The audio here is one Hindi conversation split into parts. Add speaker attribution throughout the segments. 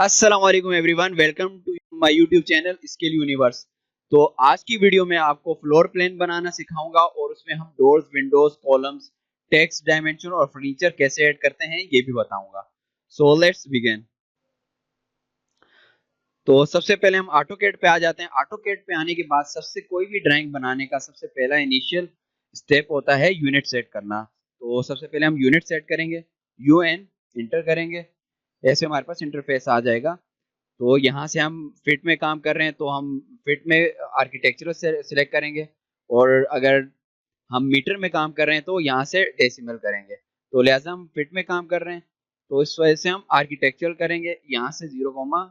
Speaker 1: अस्सलाम वालेकुम everyone, welcome to my YouTube channel skill universe. तो आज की वीडियो में आपको फ्लोर प्लान बनाना सिखाऊंगा और उसमें हम doors, Windows, columns, text, dimension और फर्नीचर कैसे ऐड करते हैं ये भी बताऊंगा। So let's begin. तो सबसे पहले हम ऑटोकैड पे आ जाते हैं। ऑटोकैड पे आने के बाद सबसे कोई भी ड्राइंग बनाने का सबसे पहला इनिशियल स्टेप होता है यूनिट सेट करना। तो सबसे पहले हम यूनिट सेट करेंगे, यूएन इंटर करेंगे, ऐसे हमारे पास इंटरफेस आ जाएगा। तो यहाँ से हम फिट में काम कर रहे हैं तो हम फिट में आर्किटेक्चर से सिलेक्ट करेंगे, और अगर हम मीटर में काम कर रहे हैं तो यहाँ से डेसिमल करेंगे। तो लिहाजा हम फिट में काम कर रहे हैं तो इस वजह से हम आर्किटेक्चरल करेंगे, यहाँ से 0,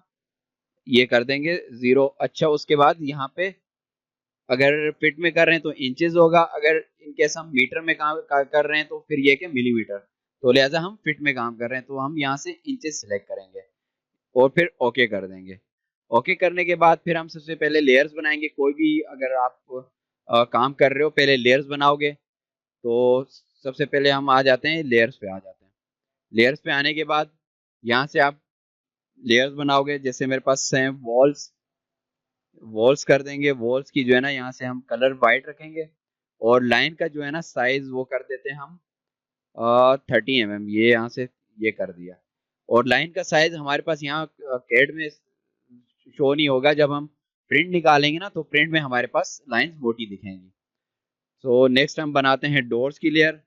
Speaker 1: ये कर देंगे 0। अच्छा, उसके बाद यहाँ पे अगर फिट में कर रहे हैं तो इंचेस होगा, अगर इनकेस हम मीटर में काम कर रहे हैं तो फिर ये क्या मिलीमीटर। तो लिहाजा हम फिट में काम कर रहे हैं तो हम यहाँ से इंचेस सिलेक्ट करेंगे और फिर ओके कर देंगे। ओके करने के बाद फिर हम सबसे पहले लेयर्स बनाएंगे। कोई भी अगर आप काम कर रहे हो पहले लेयर्स बनाओगे। तो सबसे पहले हम आ जाते हैं लेयर्स पे, आ जाते हैं। लेयर्स पे आने के बाद यहाँ से आप लेयर्स बनाओगे। जैसे मेरे पास है वॉल्स, वॉल्स कर देंगे। वॉल्स की जो है ना यहाँ से हम कलर वाइट रखेंगे, और लाइन का जो है ना साइज वो कर देते हैं हम 30 mm, ये यहाँ से ये कर दिया। और लाइन का साइज हमारे पास यहाँ कैड में शो नहीं होगा, जब हम प्रिंट निकालेंगे ना तो प्रिंट में हमारे पास लाइंस मोटी दिखेंगी। सो नेक्स्ट हम बनाते हैं डोर्स की लेयर।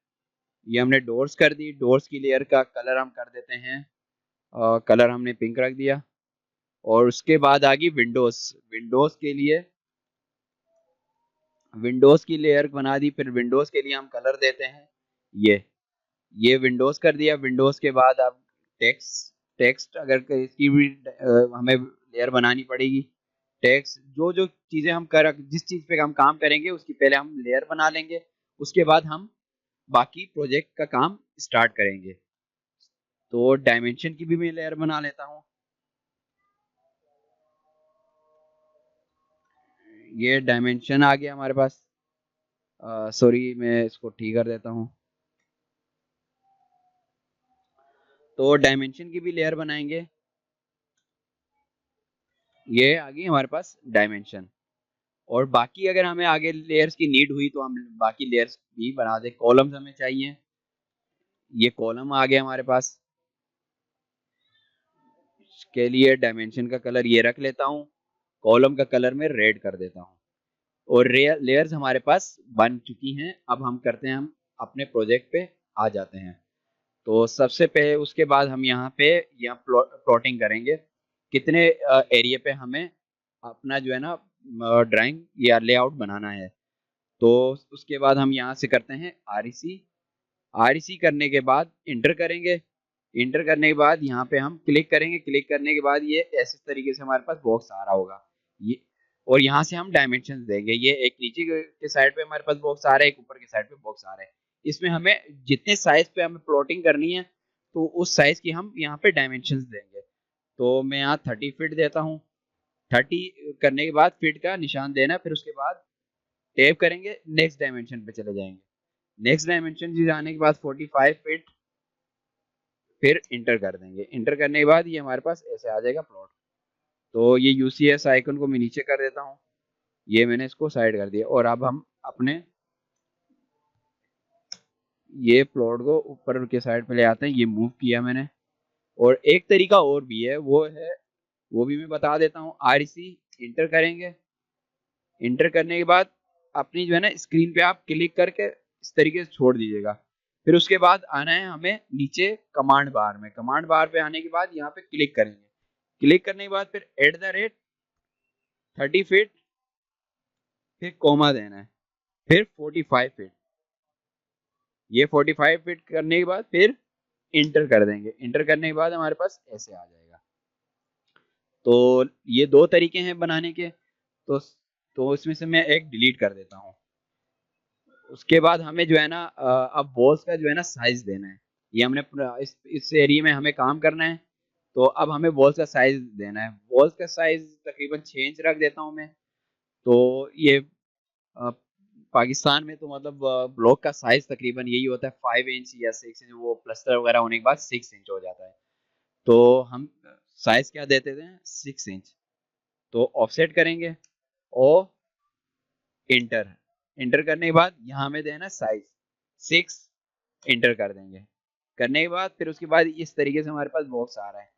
Speaker 1: ये हमने डोर्स कर दी। डोर्स की लेयर का कलर हम कर देते हैं, कलर हमने पिंक रख दिया। और उसके बाद आ गई विंडोज। विंडोज के लिए विंडोज की लेयर बना दी। फिर विंडोज के लिए हम कलर देते हैं ये विंडोज कर दिया। विंडोज के बाद अब टेक्स्ट, टेक्स्ट अगर इसकी भी हमें लेयर बनानी पड़ेगी। टेक्स्ट जो जो चीजें हम कर जिस चीज पे हम काम करेंगे उसकी पहले हम लेयर बना लेंगे, उसके बाद हम बाकी प्रोजेक्ट का काम स्टार्ट करेंगे। तो डायमेंशन की भी मैं लेयर बना लेता हूँ। ये डायमेंशन आ गया हमारे पास। सॉरी, मैं इसको ठीक कर देता हूँ। तो डायमेंशन की भी लेयर बनाएंगे। ये आ गई हमारे पास डायमेंशन। और बाकी अगर हमें आगे लेयर्स की नीड हुई तो हम बाकी लेयर्स भी बना दे। कॉलम्स हमें चाहिए, ये कॉलम आ गया हमारे पास। इसके लिए डायमेंशन का कलर ये रख लेता हूँ, कॉलम का कलर मैं रेड कर देता हूँ। और लेयर्स हमारे पास बन चुकी हैं। अब हम करते हैं, हम अपने प्रोजेक्ट पे आ जाते हैं। तो सबसे पहले उसके बाद हम यहाँ पे यहाँ प्लॉटिंग करेंगे, कितने एरिया पे हमें अपना जो है ना ड्राइंग या लेआउट बनाना है। तो उसके बाद हम यहाँ से करते हैं आरईसी। आरईसी करने के बाद इंटर करेंगे। इंटर करने के बाद यहाँ पे हम क्लिक करेंगे। क्लिक करने के बाद ये ऐसे तरीके से हमारे पास बॉक्स आ रहा होगा ये। और यहाँ से हम डायमेंशन देंगे। ये एक नीचे के साइड पे हमारे पास बॉक्स आ रहा है, एक ऊपर के साइड पे बॉक्स आ रहा है। इसमें हमें जितने साइज पे हमें प्लॉटिंग करनी है तो उस साइज की हम यहाँ पे डायमेंशन देंगे। तो मैं यहाँ 30 फीट देता हूँ। 30 करने के बाद फीट का निशान देना, फिर उसके बाद टैप करेंगे, नेक्स्ट डायमेंशन पे चले जाएंगे। नेक्स्ट डायमेंशन जी जाने के बाद 45 फीट, फिर इंटर कर देंगे। इंटर करने के बाद ये हमारे पास ऐसे आ जाएगा प्लॉट। तो ये यूसीएस आइकन को मैं नीचे कर देता हूँ, ये मैंने इसको साइड कर दिया। और अब हम अपने ये प्लॉट को ऊपर के साइड पे ले आते हैं। ये मूव किया मैंने। और एक तरीका और भी है, वो है, वो भी मैं बता देता हूँ। आरईसी इंटर करेंगे। इंटर करने के बाद अपनी जो है ना स्क्रीन पे आप क्लिक करके इस तरीके से छोड़ दीजिएगा। फिर उसके बाद आना है हमें नीचे कमांड बार में। कमांड बार पे आने के बाद यहाँ पे क्लिक करेंगे। क्लिक करने के बाद फिर @30 फीट, फिर कॉमा देना है, फिर 45 फीट। ये 45 फीट करने के बाद फिर इंटर कर देंगे। इंटर करने के बाद हमारे पास ऐसे आ जाएगा। तो ये दो तरीके हैं बनाने के। तो इसमें से मैं एक डिलीट कर देता हूँ। उसके बाद हमें जो है ना अब वॉल्स का जो है ना साइज देना है। ये हमने इस एरिया में हमें काम करना है। तो अब हमें वॉल्स का साइज देना है। वॉल्स का साइज तकरीबन 6 इंच रख देता हूँ मैं। तो ये अ, पाकिस्तान में तो मतलब ब्लॉक का साइज तकरीबन यही होता है 5 इंच या 6 इंच। वो प्लस्तर वगैरह होने के बाद 6 इंच हो जाता है। तो हम साइज क्या दे देते हैं 6 इंच। तो ऑफसेट करेंगे और इंटर, इंटर करने के बाद यहाँ में देना साइज 6, इंटर कर देंगे। करने के बाद फिर उसके बाद इस तरीके से हमारे पास बॉक्स आ रहा है।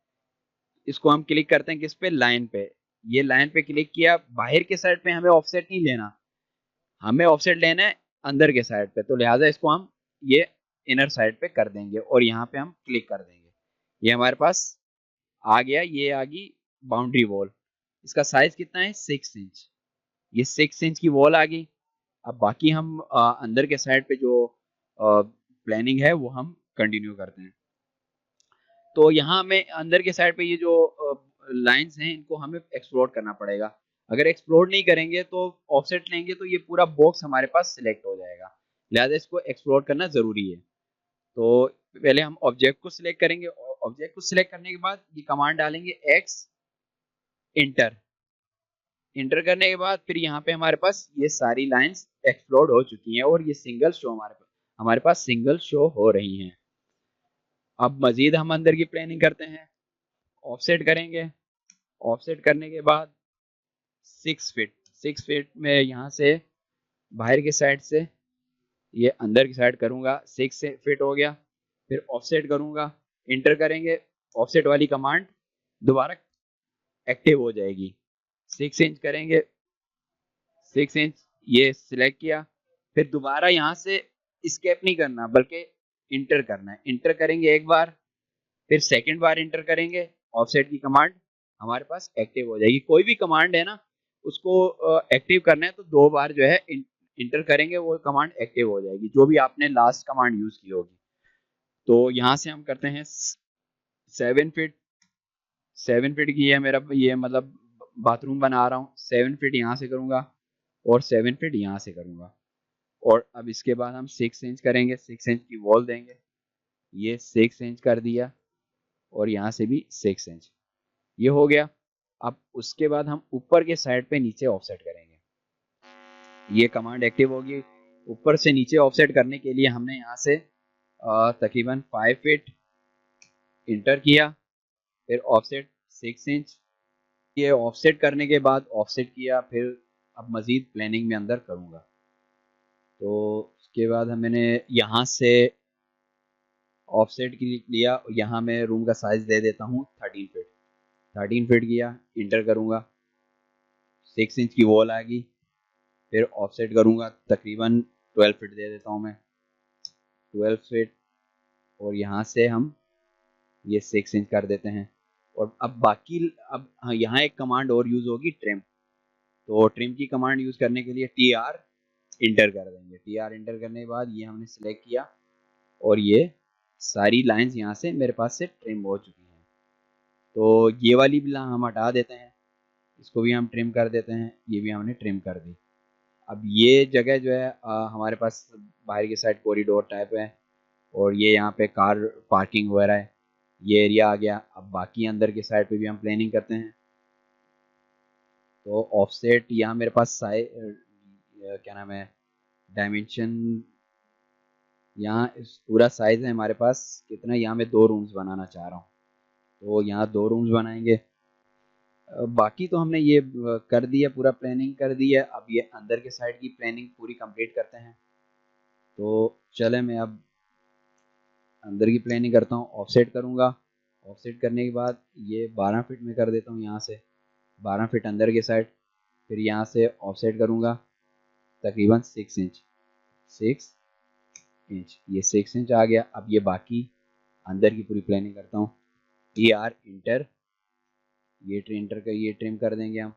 Speaker 1: इसको हम क्लिक करते हैं किस पे, लाइन पे। ये लाइन पे क्लिक किया, बाहर के साइड पे हमें ऑफसेट नहीं लेना, हमें ऑफसेट लेना है अंदर के साइड पे, तो लिहाजा इसको हम ये इनर साइड पे कर देंगे और यहाँ पे हम क्लिक कर देंगे। ये हमारे पास आ गया, ये आ गई बाउंड्री वॉल। इसका साइज कितना है 6 इंच। ये 6 इंच की वॉल आ गई। अब बाकी हम अंदर के साइड पे जो प्लानिंग है वो हम कंटिन्यू करते हैं। तो यहाँ हमें अंदर के साइड पे ये जो लाइंस हैं इनको हमें एक्सप्लोर करना पड़ेगा। अगर एक्सप्लोर नहीं करेंगे तो ऑफसेट लेंगे तो ये पूरा बॉक्स हमारे पास सिलेक्ट हो जाएगा, लिहाजा इसको एक्सप्लोर करना ज़रूरी है। तो पहले हम ऑब्जेक्ट को सिलेक्ट करेंगे, ऑब्जेक्ट को सिलेक्ट करने के बाद ये कमांड डालेंगे एक्स इंटर। इंटर करने के बाद फिर यहाँ पे हमारे पास ये सारी लाइंस एक्सप्लोर हो चुकी हैं और ये सिंगल शो हमारे पास सिंगल शो हो रही हैं। अब मजीद हम अंदर की प्लानिंग करते हैं, ऑफसेट करेंगे। ऑफसेट करने के बाद 6 फीट में यहाँ से बाहर की साइड से ये अंदर की साइड करूँगा, 6 फीट हो गया। फिर ऑफसेट करूँगा, इंटर करेंगे, ऑफसेट वाली कमांड दोबारा एक्टिव हो जाएगी। 6 इंच करेंगे, 6 इंच ये सिलेक्ट किया, फिर दोबारा यहाँ से स्केप नहीं करना बल्कि इंटर करना है। इंटर करेंगे एक बार, फिर सेकंड बार इंटर करेंगे, ऑफसेट की कमांड हमारे पास एक्टिव हो जाएगी। कोई भी कमांड है ना उसको एक्टिव करना है तो 2 बार जो है इंटर करेंगे, वो कमांड एक्टिव हो जाएगी, जो भी आपने लास्ट कमांड यूज की होगी। तो यहाँ से हम करते हैं 7 फीट। 7 फीट की है मेरा, ये मतलब बाथरूम बना रहा हूँ, 7 फीट यहाँ से करूँगा और 7 फीट यहाँ से करूँगा। और अब इसके बाद हम 6 इंच करेंगे, 6 इंच की वॉल देंगे, ये 6 इंच कर दिया और यहाँ से भी 6 इंच, ये हो गया। अब उसके बाद हम ऊपर के साइड पे नीचे ऑफसेट करेंगे। ये कमांड एक्टिव होगी। ऊपर से नीचे ऑफसेट करने के लिए हमने यहाँ से तकरीबन 5 फीट इंटर किया, फिर ऑफसेट 6 इंच। ये ऑफसेट करने के बाद ऑफसेट किया, फिर अब मज़ीद प्लानिंग में अंदर करूँगा। तो उसके बाद मैंने यहाँ से ऑफसेट लिया, यहाँ मैं रूम का साइज़ दे देता हूँ 13 फीट। 13 फीट किया, इंटर करूँगा, 6 इंच की वॉल आ गई। फिर ऑफसेट करूँगा, तकरीबन 12 फीट दे देता हूँ मैं, 12 फीट। और यहाँ से हम ये 6 इंच कर देते हैं। और अब बाकी अब हाँ, यहाँ एक कमांड और यूज़ होगी, ट्रिम। तो ट्रिम की कमांड यूज़ करने के लिए TR इंटर कर देंगे। TR इंटर करने के बाद ये हमने सिलेक्ट किया और ये सारी लाइंस यहाँ से मेरे पास से ट्रिम हो चुकी हैं। तो ये वाली भी हम हटा देते हैं, इसको भी हम ट्रिम कर देते हैं, ये भी हमने ट्रिम कर दी। अब ये जगह जो है हमारे पास बाहर की साइड कॉरिडोर टाइप है और ये यहाँ पे कार पार्किंग वगैरह है, ये एरिया आ गया। अब बाकी अंदर के साइड पे भी हम प्लानिंग करते हैं। तो ऑफसेट यहाँ मेरे पास क्या नाम है, डायमेंशन, यहाँ पूरा साइज है हमारे पास कितना, यहाँ मैं 2 रूम्स बनाना चाह रहा हूँ, तो यहाँ 2 रूम्स बनाएंगे। बाकी तो हमने ये कर दिया, पूरा प्लानिंग कर दी है। अब ये अंदर के साइड की प्लानिंग पूरी कंप्लीट करते हैं। तो चले मैं अब अंदर की प्लानिंग करता हूँ। ऑफसेट करूँगा, ऑफसेट करने के बाद ये 12 फीट में कर देता हूँ, यहाँ से 12 फीट अंदर के साइड। फिर यहाँ से ऑफसेट करूँगा तकरीबन 6 इंच, 6 इंच, ये 6 इंच आ गया। अब ये बाकी अंदर की पूरी प्लानिंग करता हूँ। TR इंटर, ये ट्रिम कर देंगे हम,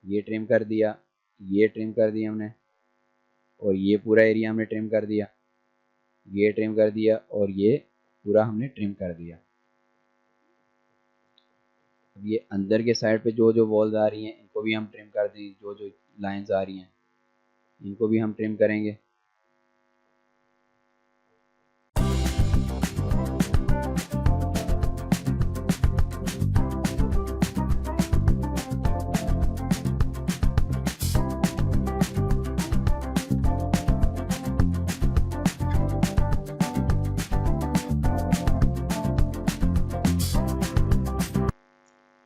Speaker 1: ये ट्रिम कर दिया, ये ट्रिम कर दिया हमने, और ये पूरा एरिया हमने ट्रिम कर दिया, ये ट्रिम कर दिया और ये पूरा हमने ट्रिम कर दिया। अब ये अंदर के साइड पे जो जो वॉल्स आ रही हैं इनको भी हम ट्रिम कर देंगे, जो जो लाइंस आ रही हैं इनको भी हम ट्रिम करेंगे।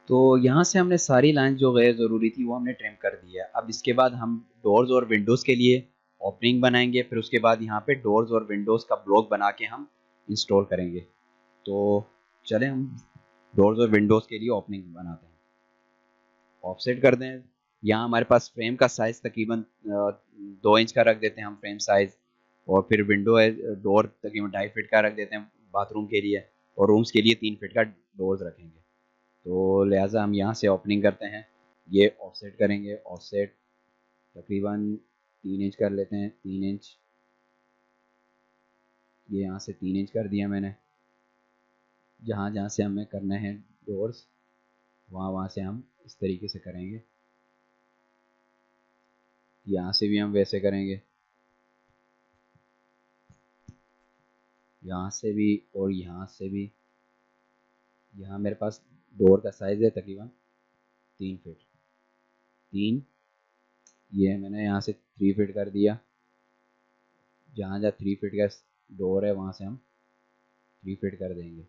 Speaker 1: तो यहाँ से हमने सारी लाइन जो गैर ज़रूरी थी वो हमने ट्रिम कर दी है। अब इसके बाद हम डोर्स और विंडोज़ के लिए ओपनिंग बनाएंगे, फिर उसके बाद यहाँ पे डोर्स और विंडोज़ का ब्लॉक बना के हम इंस्टॉल करेंगे। तो चलें हम डोर्स और विंडोज़ के लिए ओपनिंग बनाते हैं। ऑफसेट कर दें। यहाँ हमारे पास फ्रेम का साइज़ तकरीबन 2 इंच का रख देते हैं हम फ्रेम साइज़, और फिर विंडो है डोर तकरीबन 2.5 फीट का रख देते हैं बाथरूम के लिए, और रूम्स के लिए 3 फीट का डोर्स रखेंगे। तो लिहाजा हम यहाँ से ओपनिंग करते हैं, ये ऑफसेट करेंगे। ऑफसेट तकरीबन 3 इंच कर लेते हैं, 3 इंच, ये यहाँ से 3 इंच कर दिया मैंने। जहाँ जहाँ से हमें करना है डोर्स वहाँ वहाँ से हम इस तरीके से करेंगे। यहाँ से भी हम वैसे करेंगे, यहाँ से भी और यहाँ से भी। यहाँ मेरे पास डोर का साइज़ है तकरीबन 3 फीट, 3, ये मैंने यहाँ से 3 फीट कर दिया। जहाँ जहाँ 3 फीट का डोर है वहाँ से हम 3 फीट कर देंगे,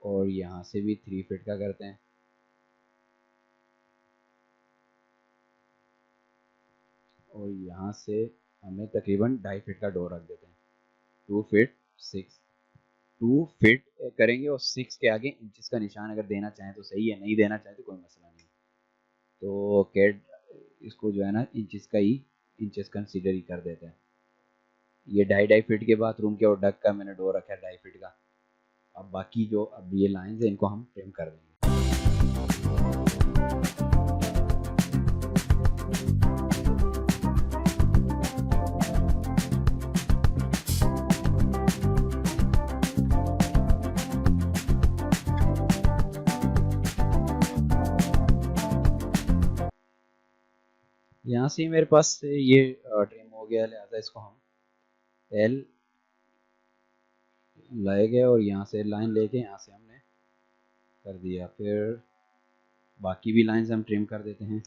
Speaker 1: और यहाँ से भी 3 फीट का करते हैं, और यहाँ से हमें तकरीबन 2.5 फीट का डोर रख देते हैं। 2 फीट 6, 2 फीट करेंगे, और 6 के आगे इंचेस का निशान अगर देना चाहें तो सही है, नहीं देना चाहें तो कोई मसला नहीं। तो कैट इसको जो है ना इंचेस का ही इंचेस कंसीडर ही कर देते हैं। ये 2.5 फीट के बाथरूम के और डक का मैंने डोर रखा है 2.5 फीट का। अब बाकी जो अब ये लाइंस है इनको हम ट्रिम कर देंगे। यहाँ से मेरे पास ये ट्रिम हो गया, लिहाजा इसको हम एल लाए गए और यहाँ से लाइन लेके यहाँ से हमने कर दिया। फिर बाकी भी लाइंस हम ट्रिम कर देते हैं।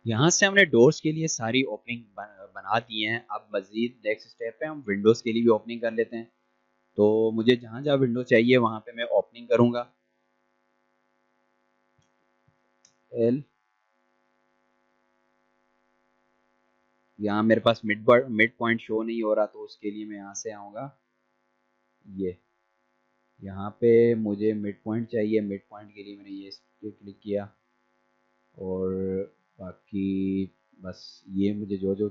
Speaker 1: यहाँ से हमने डोर्स के लिए सारी ओपनिंग बना दी हैं। अब मज़ीद नेक्स्ट स्टेप पे हम विंडोज़ के लिए भी ओपनिंग कर लेते हैं। तो मुझे जहाँ जहाँ विंडो चाहिए वहाँ पे मैं ओपनिंग करूँगा, एल। यहाँ मेरे पास मिड पॉइंट शो नहीं हो रहा, तो उसके लिए मैं यहाँ से आऊँगा, ये यहाँ पे मुझे मिड पॉइंट चाहिए। मिड पॉइंट के लिए मैंने ये इस पे क्लिक किया, और बाकी बस ये मुझे जो जो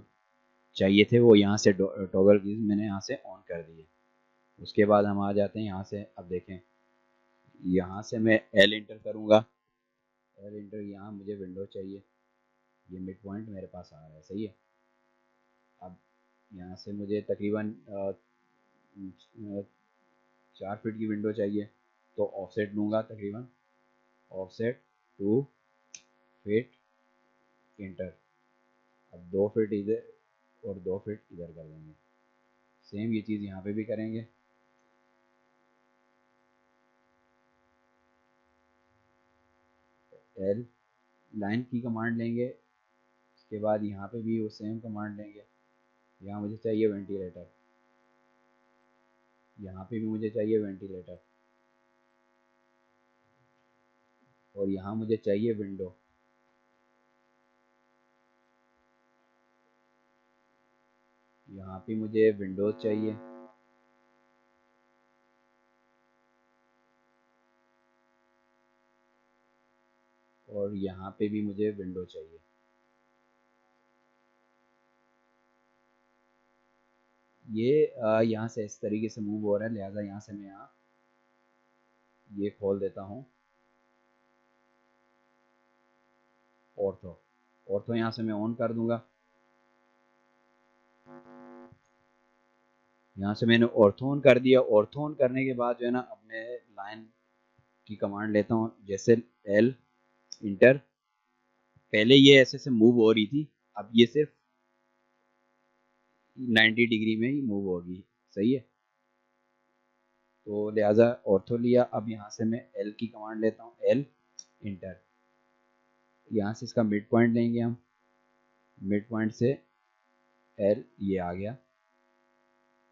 Speaker 1: चाहिए थे वो यहाँ से टॉगल कीज मैंने यहाँ से ऑन कर दिए। उसके बाद हम आ जाते हैं यहाँ से। अब देखें, यहाँ से मैं एल इंटर करूँगा, एल इंटर, यहाँ मुझे विंडो चाहिए, ये मिड पॉइंट मेरे पास आ रहा है, सही है। अब यहाँ से मुझे तकरीबन 4 फीट की विंडो चाहिए, तो ऑफसेट लूँगा तकरीबन, ऑफसेट 2 फीट इंटर। अब 2 फीट इधर और 2 फीट इधर कर देंगे। सेम ये चीज़ यहाँ पे भी करेंगे। एल लाइन की कमांड लेंगे, उसके बाद यहाँ पे भी वो सेम कमांड लेंगे। यहाँ मुझे चाहिए वेंटिलेटर, यहाँ पे भी मुझे चाहिए वेंटिलेटर, और यहाँ मुझे चाहिए विंडो, यहाँ पे मुझे विंडोज चाहिए, और यहाँ पे भी मुझे विंडो चाहिए। ये यहाँ से इस तरीके से मूव हो रहा है, लिहाजा यहाँ से मैं यहाँ ये खोल देता हूँ ऑर्थो। ऑर्थो यहाँ से मैं ऑन कर दूंगा। यहाँ से मैंने ऑर्थो ऑन कर दिया। ऑर्थो ऑन करने के बाद जो है ना, अब मैं लाइन की कमांड लेता हूँ, जैसे एल इंटर। पहले ये ऐसे से मूव हो रही थी, अब ये सिर्फ 90 डिग्री में ही मूव होगी, सही है। तो लिहाजा ऑर्थो लिया। अब यहाँ से मैं एल की कमांड लेता हूँ, एल इंटर। यहाँ से इसका मिड पॉइंट लेंगे हम, मिड पॉइंट से एल, ये आ गया।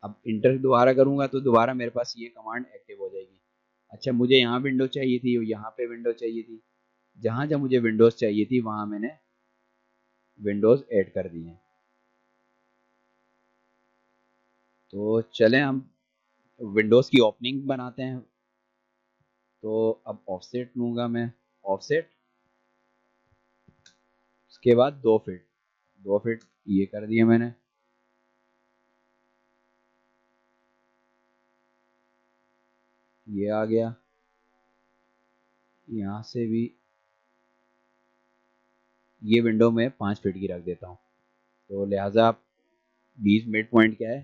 Speaker 1: अब इंटर दोबारा करूँगा तो दोबारा मेरे पास ये कमांड एक्टिव हो जाएगी। अच्छा, मुझे यहाँ विंडो चाहिए थी, यहाँ पे विंडो चाहिए थी, जहाँ जहाँ मुझे विंडोज़ चाहिए थी वहाँ मैंने विंडोज़ ऐड कर दी हैं। तो चलें हम विंडोज़ की ओपनिंग बनाते हैं। तो अब ऑफसेट लूँगा मैं, ऑफसेट, उसके बाद 2 फीट, 2 फीट ये कर दिया मैंने। ये आ गया, यहाँ से भी ये विंडो में 5 फीट की रख देता हूँ। तो लिहाजा 20 मिड पॉइंट क्या है,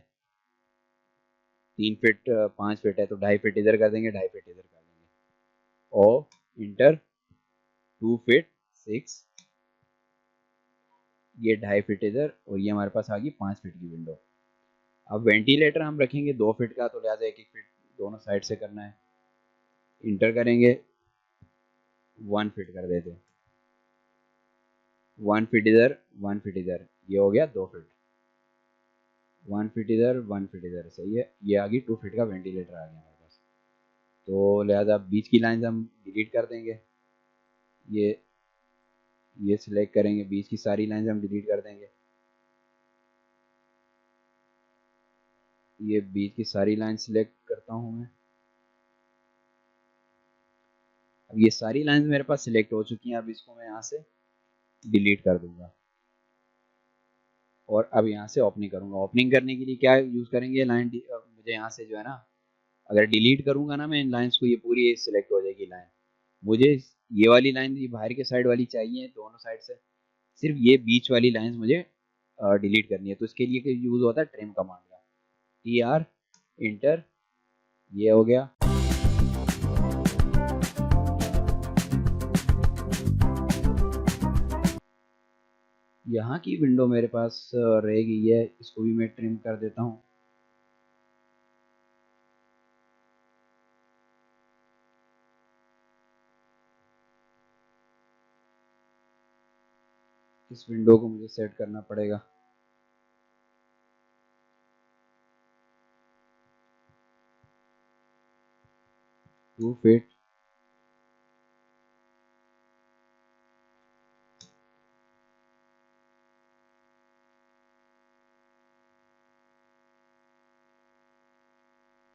Speaker 1: 3 फीट 5 फीट है, तो 2.5 फीट इधर कर देंगे, 2.5 फीट इधर कर देंगे। और इंटर 2 फीट 6, ये 2.5 फीट इधर, और ये हमारे पास आ गई 5 फीट की विंडो। अब वेंटिलेटर हम रखेंगे 2 फीट का, तो लिहाजा 1-1 फीट दोनों साइड से करना है। इंटर करेंगे, 1 फीट कर देते हैं, 1 फीट इधर 1 फीट इधर, ये हो गया 2 फीट, 1 फीट इधर 1 फीट इधर, सही है। ये आ गई 2 फीट का वेंटिलेटर आ गया हमारे पास। तो लिहाजा बीच की लाइन हम डिलीट कर देंगे, ये सिलेक्ट करेंगे, बीच की सारी लाइन हम डिलीट कर देंगे, ये बीच की सारी लाइन सिलेक्ट करता हूँ मैं। अब ये सारी लाइन मेरे पास सिलेक्ट हो चुकी हैं, अब इसको मैं यहाँ से डिलीट कर दूंगा और अब यहाँ से ओपनिंग करूंगा। ओपनिंग करने के लिए क्या यूज करेंगे, लाइन मुझे यहाँ से जो है ना, अगर डिलीट करूंगा ना मैं इन लाइंस को, ये पूरी सिलेक्ट हो जाएगी लाइन। मुझे ये वाली लाइन, ये बाहर के साइड वाली चाहिए दोनों साइड से, सिर्फ ये बीच वाली लाइंस मुझे डिलीट करनी है। तो इसके लिए यूज होता है ट्रिम कमांड का, TR इंटर, ये हो गया। यहाँ की विंडो मेरे पास रह गई है, इसको भी मैं ट्रिम कर देता हूँ। इस विंडो को मुझे सेट करना पड़ेगा। टू फीट,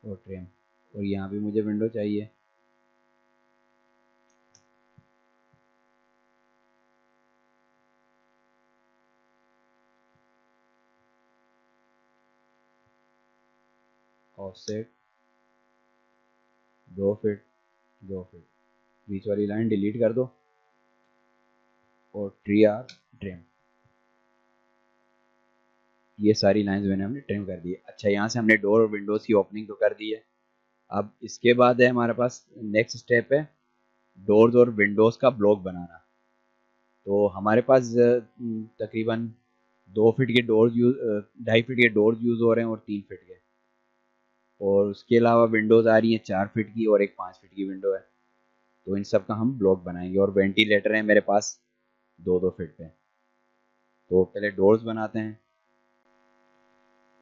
Speaker 1: और ट्रिम, और यहाँ भी मुझे विंडो चाहिए। ऑफसेट 2 फीट 2 फीट, बीच वाली लाइन डिलीट कर दो और ट्रिम, ये सारी लाइंस मैंने हमने ट्रिम कर दी है। अच्छा, यहाँ से हमने डोर और विंडोज की ओपनिंग तो कर दी है। अब इसके बाद है हमारे पास नेक्स्ट स्टेप है डोर्स और विंडोज का ब्लॉक बनाना। तो हमारे पास तकरीबन 2 फीट के डोर्स यूज, 2.5 फीट के डोर्स यूज हो रहे हैं और 3 फीट के, और उसके अलावा विंडोज आ रही हैं 4 फीट की और एक 5 फीट की विंडो है। तो इन सब का हम ब्लॉक बनाएंगे, और वेंटिलेटर है मेरे पास 2-2 फीट पे। तो पहले डोर्स बनाते हैं।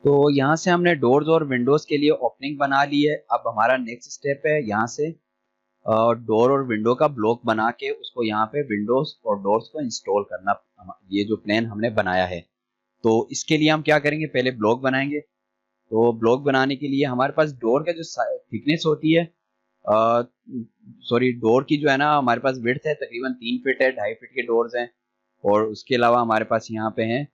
Speaker 1: तो यहाँ से हमने डोर्स और विंडोज के लिए ओपनिंग बना ली है। अब हमारा नेक्स्ट स्टेप है यहाँ से डोर और विंडो का ब्लॉक बना के उसको यहाँ पे विंडोज और डोर्स को इंस्टॉल करना, ये जो प्लान हमने बनाया है। तो इसके लिए हम क्या करेंगे, पहले ब्लॉक बनाएंगे। तो ब्लॉक बनाने के लिए हमारे पास डोर का जो थिकनेस होती है, सॉरी, डोर की जो है ना, हमारे पास विड्थ है तकरीबन 3 फीट है, 2.5 फीट के डोर्स हैं। और उसके अलावा हमारे पास यहाँ पे हैं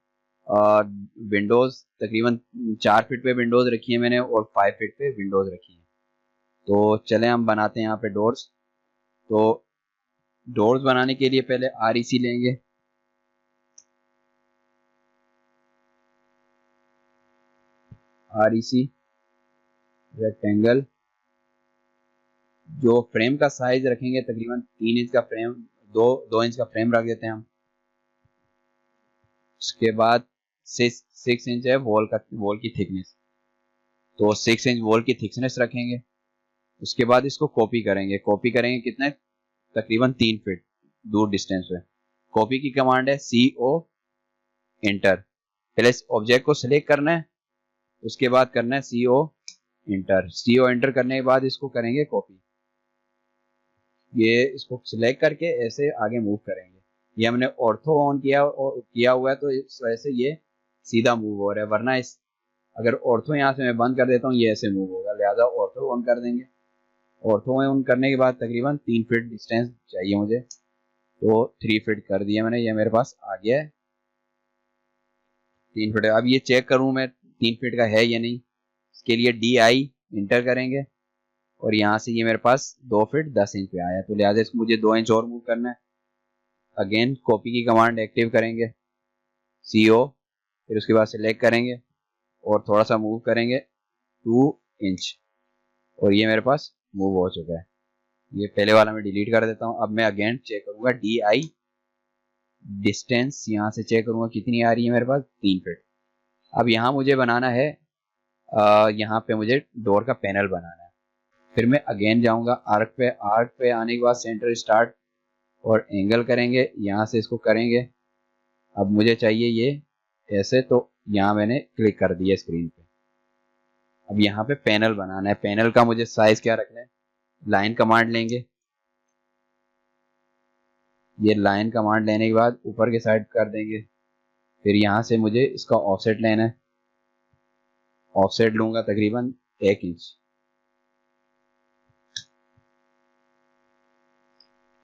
Speaker 1: विंडोज, तकरीबन 4 फीट पे विंडोज रखी है मैंने और 5 फीट पे विंडोज रखी है। तो चले हम बनाते हैं यहाँ पे डोर्स। तो डोर्स बनाने के लिए पहले REC लेंगे, REC रेक्टेंगल। जो फ्रेम का साइज रखेंगे तकरीबन 3 इंच का फ्रेम, 2 इंच का फ्रेम रख देते हैं हम। उसके बाद 6 इंच है वॉल की थिकनेस, तो 6 इंच वॉल की थिकनेस रखेंगे। उसके बाद इसको कॉपी करेंगे कितने, तकरीबन 3 फीट दूर डिस्टेंस पे। कॉपी की कमांड है CO इंटर। पहले इस ऑब्जेक्ट को सिलेक्ट करना है, उसके बाद करना है CO इंटर। CO इंटर करने के बाद इसको करेंगे कॉपी। ये इसको सिलेक्ट करके ऐसे आगे मूव करेंगे। ये हमने ऑर्थो ऑन किया हुआ है, तो इस वजह से ये सीधा मूव हो रहा है, वरना इस अगर ऑर्थो यहाँ से मैं बंद कर देता हूँ ये ऐसे मूव होगा, लिहाजा ऑर्थो ऑन कर देंगे। ऑर्थो ऑन करने के बाद तकरीबन 3 फीट डिस्टेंस चाहिए मुझे, तो 3 फीट कर दिया मैंने, ये मेरे पास आ गया है 3 फीट। अब ये चेक करूँ मैं 3 फीट का है या नहीं, इसके लिए DI इंटर करेंगे और यहाँ से ये मेरे पास 2 फीट 10 इंच पे आया, तो लिहाजा इसको मुझे 2 इंच और मूव करना है। अगेन कॉपी की कमांड एक्टिव करेंगे, CO, फिर उसके बाद सिलेक्ट करेंगे और थोड़ा सा मूव करेंगे 2 इंच, और ये मेरे पास मूव हो चुका है। ये पहले वाला मैं डिलीट कर देता हूँ। अब मैं अगेन चेक करूंगा DI डिस्टेंस, यहाँ से चेक करूंगा कितनी आ रही है मेरे पास, 3 फीट। अब यहाँ मुझे बनाना है, यहाँ पे मुझे डोर का पैनल बनाना है। फिर मैं अगेन जाऊंगा आर्क पे आने के बाद सेंटर स्टार्ट और एंगल करेंगे, यहाँ से इसको करेंगे। अब मुझे चाहिए ये ऐसे, तो यहाँ मैंने क्लिक कर दिया स्क्रीन पे। अब यहाँ पे पैनल बनाना है। पैनल का मुझे साइज क्या रखना है, लाइन कमांड लेंगे। ये लाइन कमांड लेने के बाद ऊपर के साइड कर देंगे। फिर यहाँ से मुझे इसका ऑफसेट लेना है, ऑफसेट लूंगा तकरीबन 1 इंच।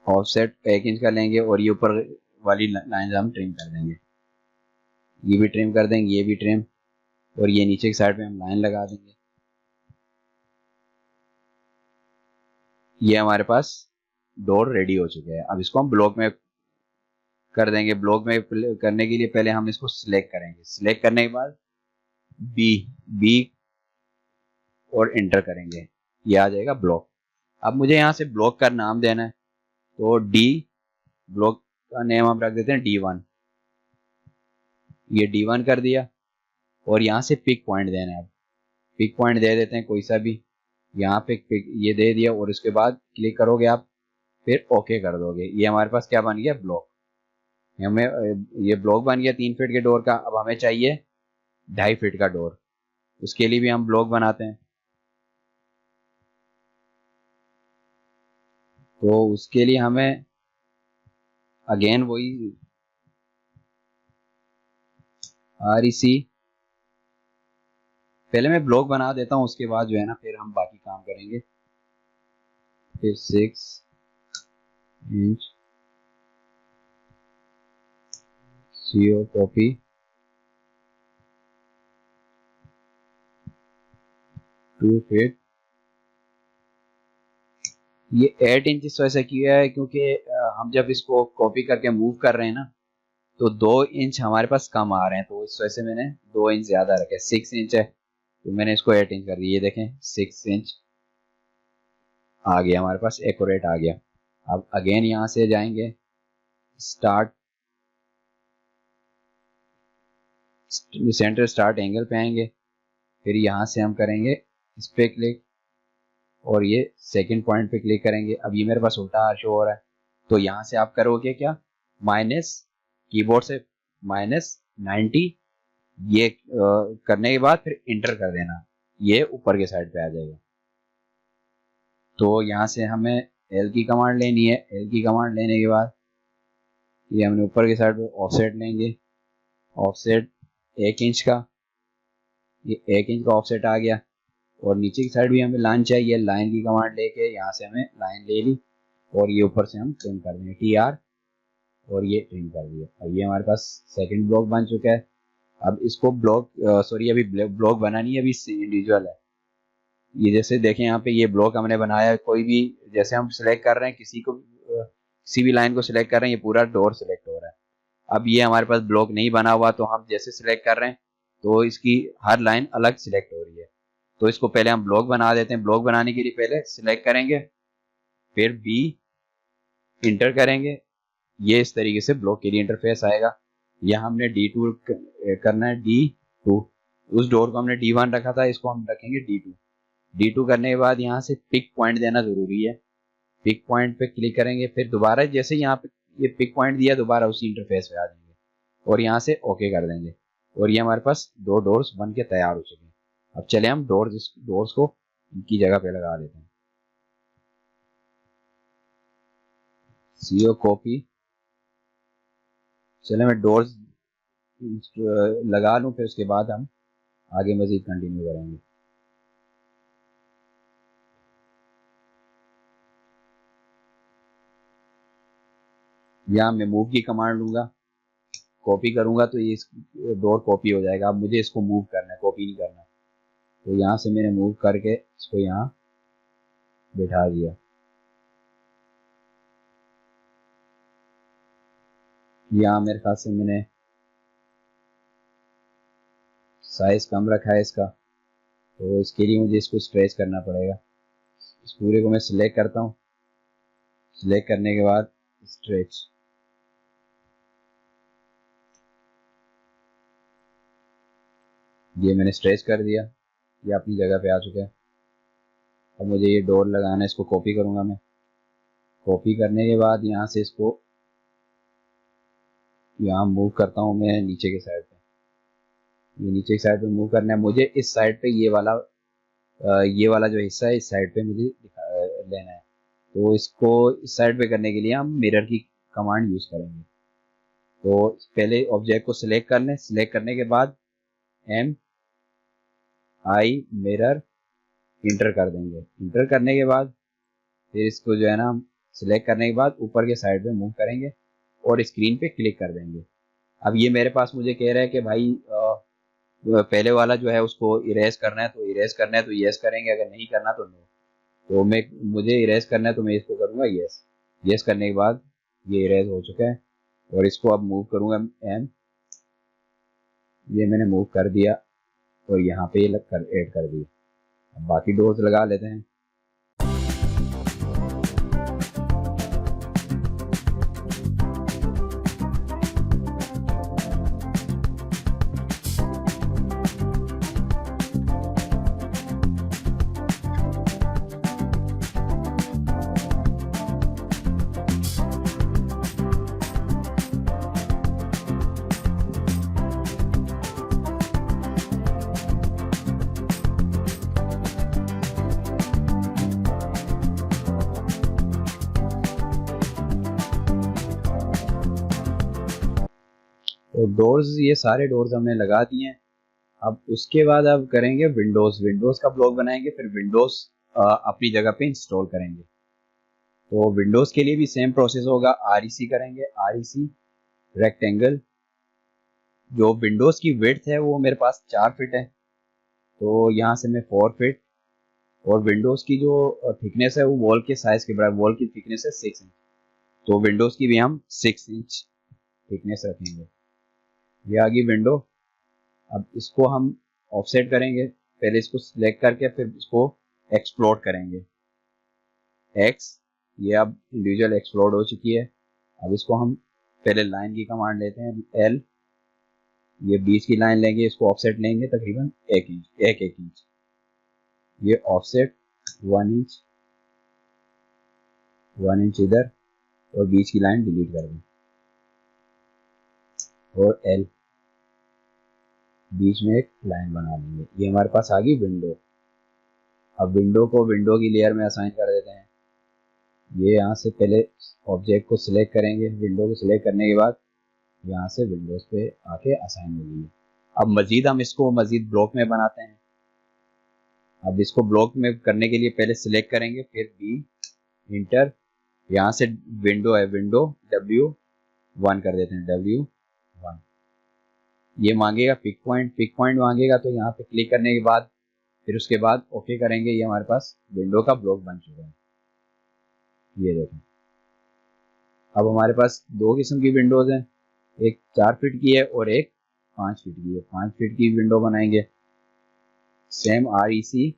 Speaker 1: ऑफसेट 1 इंच का लेंगे और ये ऊपर वाली लाइन हम ट्रिम कर देंगे, ये भी ट्रिम कर देंगे, ये भी ट्रिम, और ये नीचे की साइड पे हम लाइन लगा देंगे। ये हमारे पास डोर रेडी हो चुके हैं। अब इसको हम ब्लॉक में कर देंगे। ब्लॉक में करने के लिए पहले हम इसको सिलेक्ट करेंगे, सिलेक्ट करने के बाद बी और एंटर करेंगे, ये आ जाएगा ब्लॉक। अब मुझे यहाँ से ब्लॉक का नाम देना है, तो ब्लॉक का नेम हम रख देते हैं D1। ये D1 कर दिया और यहाँ से पिक पॉइंट देना है। अब पिक पॉइंट दे देते हैं कोई सा भी, यहाँ पे पिक ये दे दिया और उसके बाद क्लिक करोगे आप, फिर ओके कर दोगे। ये हमारे पास क्या बन गया, ब्लॉक। हमें ये ब्लॉक बन गया 3 फीट के डोर का। अब हमें चाहिए 2.5 फीट का डोर, उसके लिए भी हम ब्लॉक बनाते हैं। तो उसके लिए हमें अगेन वही REC, पहले मैं ब्लॉक बना देता हूँ, उसके बाद जो है ना फिर हम बाकी काम करेंगे। फिर 6 inch CO copy, to feet. ये 8 इंच इस वजह से किया है क्योंकि हम जब इसको कॉपी करके मूव कर रहे हैं ना, तो 2 इंच हमारे पास कम आ रहे हैं, तो इस वजह से मैंने 2 इंच ज्यादा रखे। 6 इंच है तो मैंने इसको 8 इंच कर दिया। ये देखें 6 इंच आ गया हमारे पास, एक्यूरेट आ गया। अब अगेन यहाँ से जाएंगे स्टार्ट, सेंटर स्टार्ट एंगल पे आएंगे, फिर यहाँ से हम करेंगे इस पे क्लिक और ये सेकंड पॉइंट पे क्लिक करेंगे। अब ये मेरे पास उल्टा शो हो रहा है, तो यहाँ से आप करोगे क्या, माइनस, कीबोर्ड से -90, ये करने के बाद फिर इंटर कर देना, ये ऊपर के साइड पे आ जाएगा। तो यहाँ से हमें L की कमांड लेनी है। L की कमांड लेने के बाद ये हमने ऊपर के साइड पे ऑफसेट लेंगे, ऑफसेट 1 इंच का, ये 1 इंच का ऑफसेट आ गया। और नीचे की साइड भी हमें लाइन चाहिए, लाइन की कमांड लेके यहाँ से हमें लाइन ले ली और ये ऊपर से हम ट्रिम कर देंगे TR, और ये ट्रिम कर दिया। और ये हमारे पास सेकंड ब्लॉक बन चुका है। अब इसको अभी ब्लॉक बना नहीं है, अभी इंडिविजुअल है। ये जैसे देखें यहाँ पे ये ब्लॉक हमने बनाया, कोई भी जैसे हम सिलेक्ट कर रहे हैं किसी भी लाइन को सिलेक्ट कर रहे हैं, ये पूरा डोर सिलेक्ट हो रहा है। अब ये हमारे पास ब्लॉक नहीं बना हुआ, तो हम जैसे सिलेक्ट कर रहे हैं तो इसकी हर लाइन अलग सिलेक्ट हो रही है। तो इसको पहले हम ब्लॉक बना देते हैं। ब्लॉक बनाने के लिए पहले सिलेक्ट करेंगे, फिर B इंटर करेंगे, ये इस तरीके से ब्लॉक के लिए इंटरफेस आएगा। यहाँ हमने D2 करना है, D2, उस डोर को हमने D1 रखा था, इसको हम रखेंगे D2। D2 करने के बाद यहाँ से पिक पॉइंट देना जरूरी है। पिक पॉइंट पे क्लिक करेंगे, फिर दोबारा जैसे यहाँ पे ये पिक पॉइंट दिया, दोबारा उसी इंटरफेस पे आ जाएंगे और यहाँ से ओके कर देंगे और ये हमारे पास 2 डोर्स बन के तैयार हो चुके हैं। अब चले हम डोर्स को इनकी जगह पे लगा देते हैं। CO कॉपी, चले मैं डोर्स लगा लूँ, फिर उसके बाद हम आगे मजीद कंटिन्यू करेंगे। यहाँ मैं मूव की कमांड लूंगा, कॉपी करूंगा तो ये डोर कॉपी हो जाएगा। अब मुझे इसको मूव करना है, कॉपी नहीं करना। तो यहाँ से मैंने मूव करके इसको यहाँ बिठा दिया। यहाँ मेरे ख्याल से मैंने साइज कम रखा है इसका, तो इसके लिए मुझे इसको स्ट्रेच करना पड़ेगा। इस पूरे को मैं सिलेक्ट करता हूँ, सिलेक्ट करने के बाद स्ट्रेच, ये मैंने स्ट्रेच कर दिया, ये अपनी जगह पे आ चुका है। अब मुझे ये डोर लगाना है, इसको कॉपी करूंगा मैं। कॉपी करने के बाद यहाँ से इसको यहाँ मूव करता हूँ मैं नीचे के साइड पे। ये नीचे की साइड पे मूव करना है मुझे। इस साइड पे ये वाला जो हिस्सा है, इस साइड पे मुझे लेना है। तो इसको इस साइड पे करने के लिए हम मिरर की कमांड यूज करेंगे। तो पहले ऑब्जेक्ट को सिलेक्ट कर लें, सिलेक्ट करने के बाद MI मिरर इंटर कर देंगे। इंटर करने के बाद फिर इसको जो है ना, हम सिलेक्ट करने के बाद ऊपर के साइड पे मूव करेंगे और स्क्रीन पे क्लिक कर देंगे। अब ये मेरे पास मुझे कह रहा है कि भाई पहले वाला जो है उसको इरेज करना है, तो इरेज करना है तो यस करेंगे, अगर नहीं करना तो नो। तो मुझे इरेज करना है तो मैं इसको करूंगा यस। यस करने के बाद ये इरेज हो चुका है और इसको अब मूव करूंगा M, ये मैंने मूव कर दिया और यहाँ पे ये ऐड कर दिया। अब बाकी डोर्स लगा लेते हैं। तो डोर्स, ये सारे डोर्स हमने लगा दिए हैं। अब उसके बाद अब करेंगे विंडोज का ब्लॉक बनाएंगे, फिर विंडोज अपनी जगह पे इंस्टॉल करेंगे। तो विंडोज के लिए भी सेम प्रोसेस होगा, REC करेंगे, REC रेक्टेंगल। जो विंडोज की विड्थ है वो मेरे पास 4 फीट है, तो यहाँ से मैं 4 फीट, और विंडोज की जो थिकनेस है वो वॉल के साइज के बराबर, वॉल की थिकनेस है 6 इंच, तो विंडोज की भी हम 6 इंच थिकनेस रखेंगे। ये आ गई विंडो। अब इसको हम ऑफसेट करेंगे, पहले इसको सिलेक्ट करके फिर इसको एक्सप्लोड करेंगे X। ये अब इंडिविजुअल एक्सप्लोड हो चुकी है। अब इसको हम पहले लाइन की कमांड लेते हैं L, ये बीच की लाइन लेंगे, इसको ऑफसेट लेंगे तकरीबन 1 इंच, ये ऑफसेट 1 इंच इधर, और बीच की लाइन डिलीट कर दें, और L बीच में एक लाइन बना लेंगे। ये हमारे पास आ गई विंडो। अब विंडो को विंडो की लेयर में असाइन कर देते हैं। ये यहाँ से पहले ऑब्जेक्ट को सिलेक्ट करेंगे, विंडो को सिलेक्ट करने के बाद यहाँ से विंडोज पे आके असाइन हो गई। अब मजीद हम इसको मजीद ब्लॉक में बनाते हैं। अब इसको ब्लॉक में करने के लिए पहले सिलेक्ट करेंगे, फिर B इंटर, यहाँ से विंडो है, विंडो W1 कर देते हैं, W1। ये मांगेगा पिक पॉइंट मांगेगा, तो यहाँ पे क्लिक करने के बाद फिर उसके बाद ओके करेंगे। ये हमारे पास विंडो का ब्लॉक बन चुका है, ये देखें। अब हमारे पास 2 किस्म की विंडोज हैं, एक 4 फीट की है और एक 5 फीट की है। 5 फीट की विंडो बनाएंगे, सेम REC,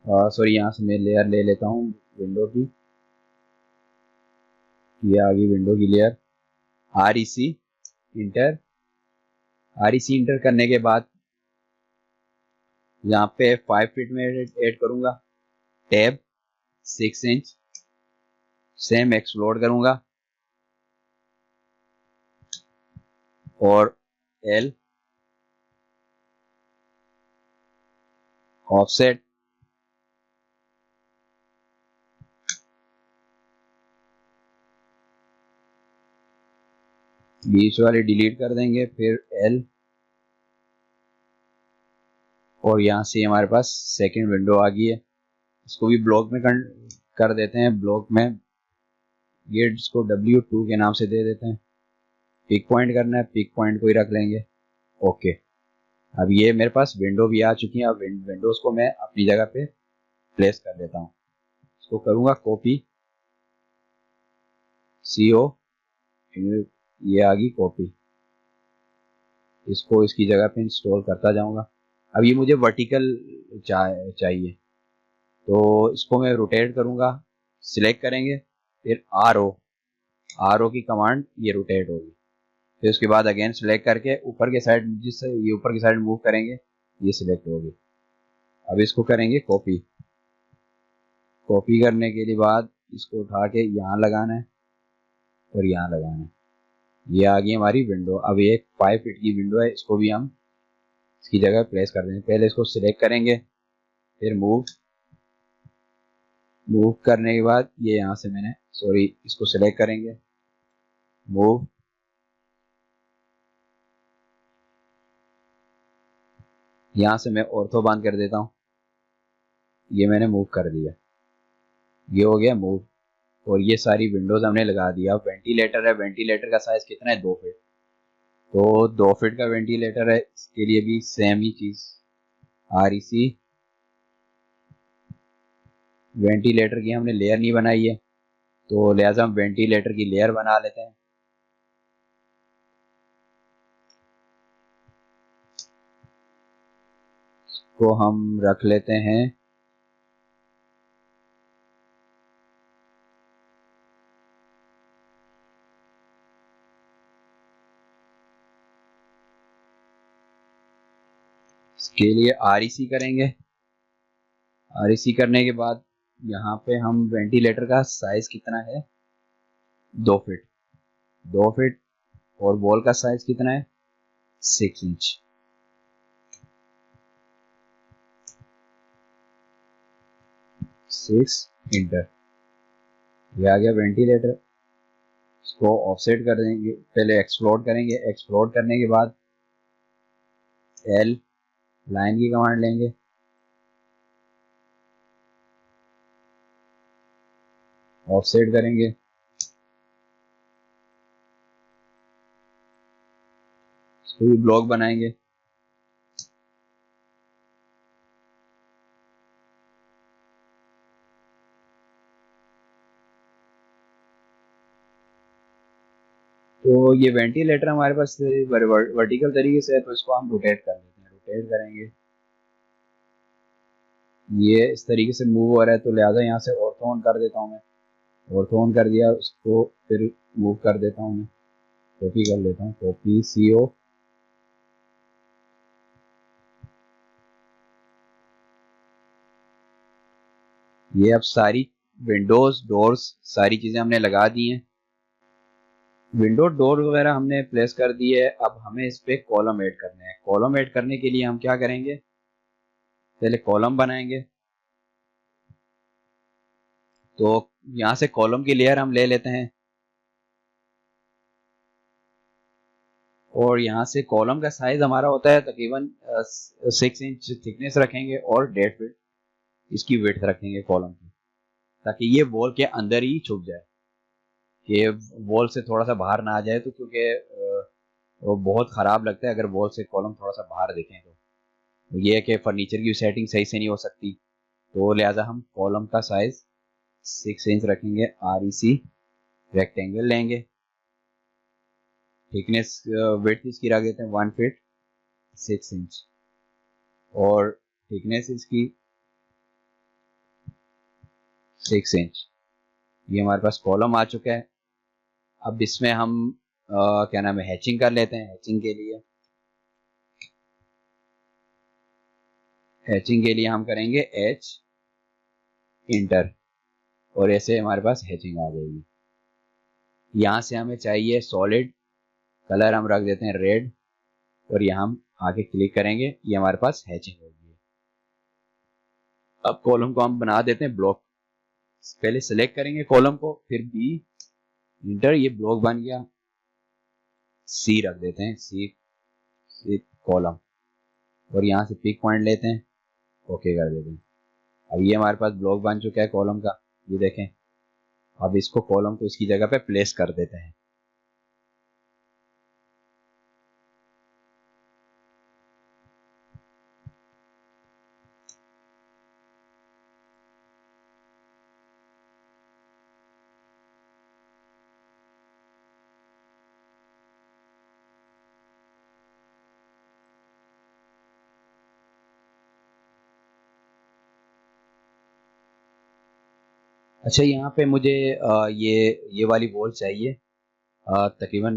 Speaker 1: सॉरी यहाँ से मैं लेयर ले लेता हूँ विंडो की, ये आ गई विंडो की लेयर। REC इंटर करने के बाद यहाँ पे 5 फीट में ऐड करूंगा, टैब 6 इंच, सेम एक्सप्लोर करूंगा और एल ऑफसेट बीच वाले डिलीट कर देंगे, फिर एल, और यहाँ से हमारे पास सेकंड विंडो आ गई है। इसको भी ब्लॉक में कर देते हैं, ब्लॉक में ये इसको W2 के नाम से दे देते हैं। पिक पॉइंट करना है, पिक पॉइंट को ही रख लेंगे। ओके, अब ये मेरे पास विंडो भी आ चुकी है। अब विंडोज को मैं अपनी जगह पे प्लेस कर देता हूँ। इसको करूंगा कॉपी, CO, ये आ गई कॉपी। इसको इसकी जगह पे इंस्टॉल करता जाऊंगा। अब ये मुझे वर्टिकल चाहिए, तो इसको मैं रोटेट करूंगा, सिलेक्ट करेंगे, फिर RO की कमांड, ये रोटेट होगी। फिर उसके बाद अगेन सिलेक्ट करके ऊपर के साइड, जिससे ये ऊपर की साइड मूव करेंगे, ये सिलेक्ट होगी। अब इसको करेंगे कॉपी। कॉपी करने के लिए बाद इसको उठा के यहाँ लगाना है और यहाँ लगाना है। ये आ गई हमारी विंडो। अब ये 5 फीट की विंडो है, इसको भी हम इसकी जगह प्लेस कर देंगे। पहले इसको सिलेक्ट करेंगे, फिर मूव करने के बाद ये यहाँ से इसको सिलेक्ट करेंगे, मूव, यहाँ से मैं ऑर्थो बांध कर देता हूँ। ये मैंने मूव कर दिया, ये हो गया मूव। और ये सारी विंडोज हमने लगा दिया। अब वेंटिलेटर है, वेंटिलेटर का साइज कितना है, 2 फीट। तो 2 फीट का वेंटिलेटर है, इसके लिए भी सेम ही चीज, REC। वेंटिलेटर की हमने लेयर नहीं बनाई है, तो लिहाजा हम वेंटिलेटर की लेयर बना लेते हैं। तो हम रख लेते हैं इसके लिए REC करेंगे। REC करने के बाद यहाँ पे हम वेंटिलेटर का साइज कितना है, 2 फीट, 2 फीट। और वॉल का साइज कितना है, 6 इंच। इंटर, ये आ गया वेंटिलेटर। इसको ऑफसेट कर देंगे, पहले एक्सप्लोड करेंगे। एक्सप्लोड करने के बाद L लाइन की कमांड लेंगे, ऑफसेट करेंगे, इसको भी ब्लॉक बनाएंगे। तो ये वेंटिलेटर हमारे पास वर्टिकल तरीके से है, तो इसको हम रोटेट कर लेते हैं। रोटेट करेंगे, ये इस तरीके से मूव हो रहा है, तो लिहाजा यहाँ से ऑर्थो ऑन कर देता हूँ मैं। ऑर्थो ऑन कर दिया, उसको फिर मूव कर देता हूँ मैं, कॉपी कर लेता हूँ, कॉपी, CO, ये अब सारी विंडोज, डोर्स, सारी चीजें हमने लगा दी हैं। विंडो, डोर वगैरह हमने प्लेस कर दी है। अब हमें इस पे कॉलम ऐड करने हैं। कॉलम ऐड करने के लिए हम क्या करेंगे, पहले कॉलम बनाएंगे। तो यहाँ से कॉलम की लेयर हम ले लेते हैं, और यहाँ से कॉलम का साइज हमारा होता है तकरीबन 6 इंच थिकनेस रखेंगे और 1.5 फीट इसकी विड्थ रखेंगे कॉलम की, ताकि ये वॉल के अंदर ही छुप जाए, कि वॉल से थोड़ा सा बाहर ना आ जाए। तो क्योंकि वो बहुत खराब लगता है अगर वॉल से कॉलम थोड़ा सा बाहर दिखें, तो ये है कि फर्नीचर की सेटिंग सही से नहीं हो सकती। तो लिहाजा हम कॉलम का साइज 6 इंच रखेंगे। REC रेक्टेंगल लेंगे, थिकनेस विड्थ इसकी रख देते हैं 1 फीट 6 इंच, और थिकनेस इसकी 6 इंच। ये हमारे पास कॉलम आ चुका है। अब इसमें हम क्या नाम है, हैचिंग कर लेते हैं। हैचिंग के लिए हम करेंगे H, इंटर। और ऐसे हमारे पास हैचिंग आ जाएगी। यहाँ से हमें चाहिए सॉलिड कलर, हम रख देते हैं रेड, और यहाँ हम आगे क्लिक करेंगे, ये हमारे पास हैचिंग होगी। अब कॉलम को हम बना देते हैं ब्लॉक। पहले सेलेक्ट करेंगे कॉलम को, फिर बी इंटर, ये ब्लॉक बन गया। सी रख देते हैं, सी कॉलम, और यहाँ से पिक पॉइंट लेते हैं, ओके कर देते हैं। अब ये हमारे पास ब्लॉक बन चुका है कॉलम का, ये देखें। अब इसको कॉलम को इसकी जगह पे प्लेस कर देते हैं। अच्छा, यहाँ पे मुझे ये वाली वॉल चाहिए, तकरीबन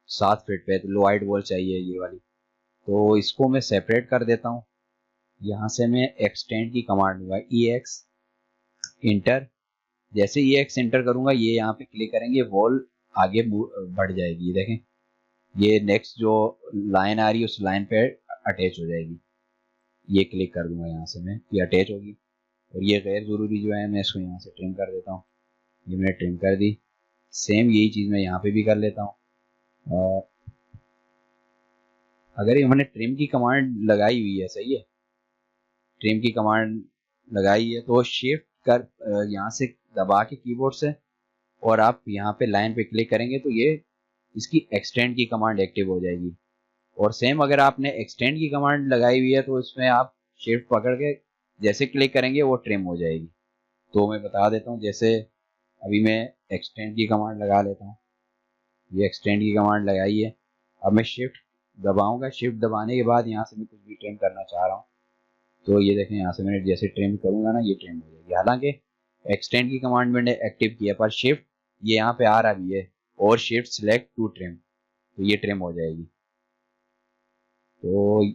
Speaker 1: 7 फीट पे, लो हाइट वॉल चाहिए ये वाली। तो इसको मैं सेपरेट कर देता हूँ। यहाँ से मैं एक्सटेंड की कमांड दूंगा, ई एक्स इंटर। जैसे ई एक्स इंटर करूंगा, ये यहाँ पे क्लिक करेंगे, वॉल आगे बढ़ जाएगी। देखें, ये नेक्स्ट जो लाइन आ रही है उस लाइन पे अटैच हो जाएगी। ये क्लिक कर दूंगा यहाँ से मैं, ये अटैच होगी। और ये गैर ज़रूरी जो है मैं इसको यहाँ से ट्रिम कर देता हूँ। ये मैंने ट्रिम कर दी। सेम यही चीज़ मैं यहाँ पे भी कर लेता हूँ। अगर ये मैंने ट्रिम की कमांड लगाई हुई है, सही है, ट्रिम की कमांड लगाई है, तो शिफ्ट कर यहाँ से दबा के कीबोर्ड से, और आप यहाँ पे लाइन पे क्लिक करेंगे तो ये इसकी एक्सटेंड की कमांड एक्टिव हो जाएगी। और सेम अगर आपने एक्सटेंड की कमांड लगाई हुई है तो इसमें आप शिफ्ट पकड़ के जैसे क्लिक करेंगे वो ट्रिम हो जाएगी। तो मैं बता देता हूँ, जैसे अभी मैं एक्सटेंड की कमांड लगा लेता हूँ। ये एक्सटेंड की कमांड लगाई है। अब मैं शिफ्ट दबाऊंगा, शिफ्ट दबाने के बाद यहाँ से मैं कुछ भी ट्रिम करना चाह रहा हूँ, तो ये देखें, यहाँ से मैंने जैसे ट्रिम करूंगा ना, ये ट्रिम हो जाएगी। हालांकि एक्सटेंड की कमांड मैंने एक्टिव किया, पर शिफ्ट ये यहाँ पे आ रहा भी है, और शिफ्ट सिलेक्ट टू ट्रिम, तो ये ट्रिम हो जाएगी। तो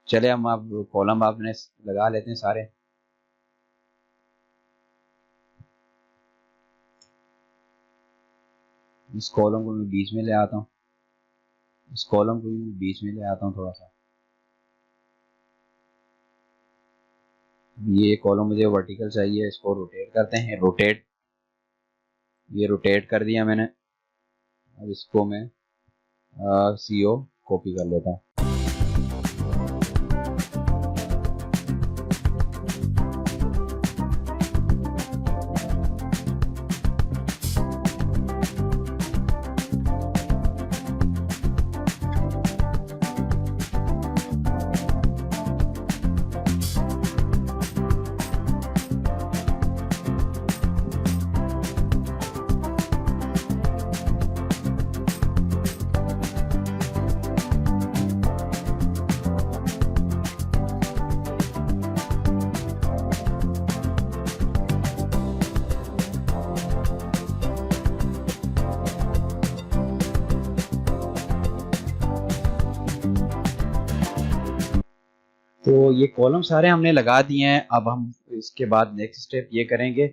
Speaker 1: चले हम अब कॉलम आपने लगा लेते हैं सारे। इस कॉलम को मैं बीच में ले आता हूँ, इस कॉलम को भी बीच में ले आता हूँ थोड़ा सा। ये कॉलम मुझे वर्टिकल चाहिए, इसको रोटेट करते हैं, रोटेट। ये रोटेट कर दिया मैंने। अब इसको मैं CO कॉपी कर लेता हूँ। तो ये कॉलम सारे हमने लगा दिए हैं। अब हम इसके बाद नेक्स्ट स्टेप ये करेंगे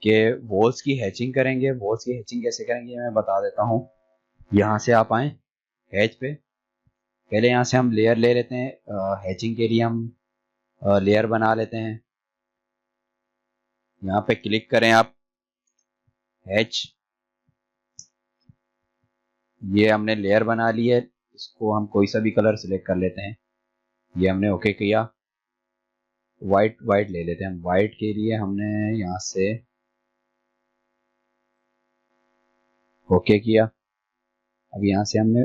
Speaker 1: कि वॉल्स की हैचिंग करेंगे। वॉल्स की हैचिंग कैसे करेंगे मैं बता देता हूँ। यहाँ से आप आए हैच पे, पहले यहाँ से हम लेयर ले लेते हैं। हैचिंग के लिए हम लेयर बना लेते हैं। यहाँ पे क्लिक करें आप, हैच, ये हमने लेयर बना ली है। इसको हम कोई सा भी कलर सिलेक्ट कर लेते हैं। ये हमने ओके किया। वाइट वाइट ले लेते हैं हम। वाइट के लिए हमने यहाँ से ओके किया। अब यहाँ से हमने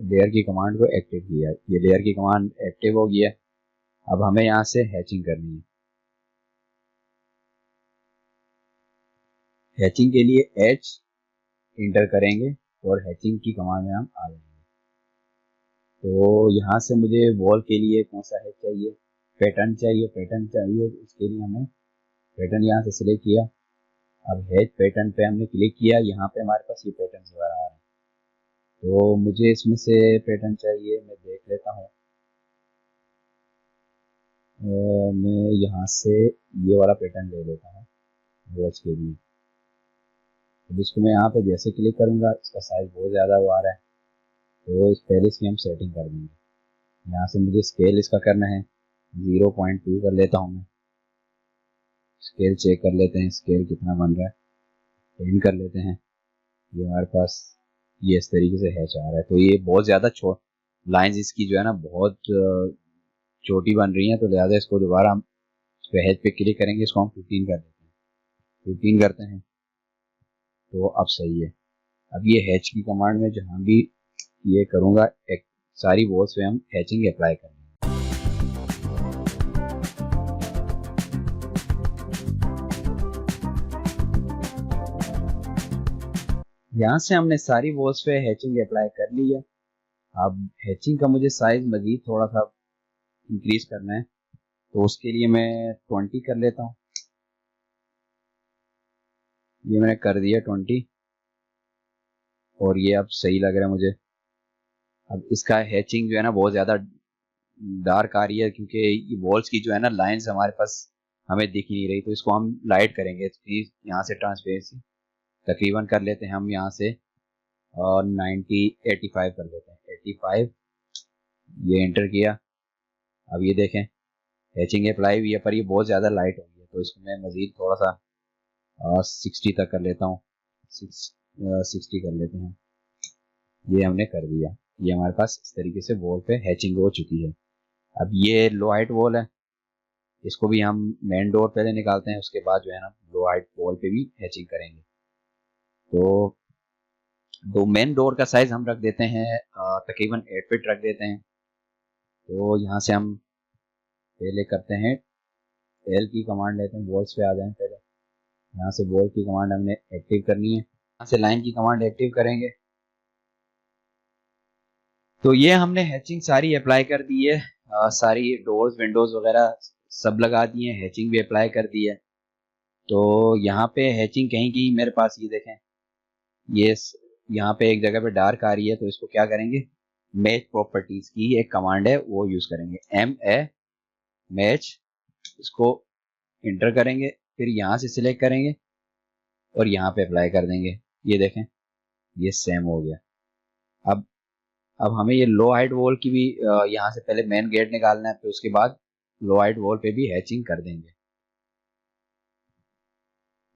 Speaker 1: लेयर की कमांड को एक्टिव किया। ये लेयर की कमांड एक्टिव हो गई है। अब हमें यहाँ से हैचिंग करनी है। हैचिंग के लिए H इंटर करेंगे और हैचिंग की कमांड में हम आ जाएंगे। तो यहाँ से मुझे वॉल के लिए कौन सा हैच चाहिए, पैटर्न चाहिए। पैटर्न चाहिए, इसके लिए हमें पैटर्न यहाँ से सिलेक्ट किया। अब हैच पैटर्न पे हमने क्लिक किया। यहाँ पे हमारे पास ये पैटर्न नजर आ रहा है। तो मुझे इसमें से पैटर्न चाहिए, मैं देख लेता हूँ। मैं यहाँ से ये वाला पैटर्न ले लेता हूँ।
Speaker 2: वॉच के लिए। अब इसको मैं यहाँ पे जैसे क्लिक करूंगा इसका साइज बहुत ज़्यादा वो आ रहा है, तो इस पहले इसकी हम सेटिंग कर देंगे। यहाँ से मुझे स्केल इसका करना है 0.2 कर लेता हूँ मैं। स्केल चेक कर लेते हैं, स्केल कितना बन रहा है, 10 कर लेते हैं। ये हमारे पास ये इस तरीके से हैच आ रहा है। तो ये बहुत ज़्यादा लाइंस इसकी जो है ना बहुत छोटी बन रही हैं, तो लिहाजा इसको दोबारा हम इस पे हैच पे क्लिक करेंगे, इसको हम 15 कर देते हैं। 15 करते हैं तो अब सही है। अब ये हैच की कमांड में जहाँ भी ये करूँगा एक सारी वॉल्स पे हम हैचिंग अप्लाई करेंगे। यहाँ से हमने सारी वॉल्स पे हैचिंग अप्लाई कर ली है। अब हैचिंग का मुझे साइज मजीद थोड़ा सा इंक्रीज करना है, तो उसके लिए मैं 20 कर लेता हूँ। ये मैंने कर दिया 20, और ये अब सही लग रहा है मुझे। अब इसका हैचिंग जो है ना बहुत ज़्यादा डार्क आ रही है, क्योंकि ये वॉल्स की जो है ना लाइंस हमारे पास हमें दिख ही नहीं रही, तो इसको हम लाइट करेंगे। प्लीज यहाँ से ट्रांसपेरेंसी तकरीबन कर लेते हैं हम यहाँ से, और 85 कर लेते हैं, 85। ये एंटर किया। अब ये देखें हैचिंग अप्लाई हुई है, पर ये बहुत ज़्यादा लाइट हो गई है, तो इसको मैं मज़ीद थोड़ा सा 60 तक कर लेता हूँ। 60 कर लेते हैं। ये हमने कर दिया। ये हमारे पास इस तरीके से वॉल पे हैचिंग हो चुकी है। अब ये लो हाइट वॉल है, इसको भी हम मेन डोर पहले निकालते हैं, उसके बाद जो है ना लो हाइट वॉल पे भी हैचिंग करेंगे। तो मेन डोर का साइज हम रख देते हैं तकरीबन 8 फीट रख देते हैं। तो यहाँ से हम पहले करते हैं एल की कमांड लेते हैं, वॉल्स पे आ जाएं पहले। यहाँ से वॉल की कमांड हमने एक्टिव करनी है, यहाँ से लाइन की कमांड एक्टिव करेंगे। तो ये हमने हैचिंग सारी अप्लाई कर दी है, सारी डोर्स विंडोज वगैरह सब लगा दिए, हैचिंग भी अप्लाई कर दी है। तो यहाँ पे हैचिंग कहीं की मेरे पास ये देखें, ये यहाँ पे एक जगह पे डार्क आ रही है, तो इसको क्या करेंगे, मैच प्रॉपर्टीज की एक कमांड है वो यूज करेंगे, MA मैच। इसको इंटर करेंगे, फिर यहाँ से सिलेक्ट करेंगे और यहाँ पे अप्लाई कर देंगे। ये देखें ये सेम हो गया। अब अब हमें ये लो हाइट वॉल की भी यहाँ से पहले मेन गेट निकालना है, फिर उसके बाद लो हाइट वॉल पे भी हैचिंग कर देंगे।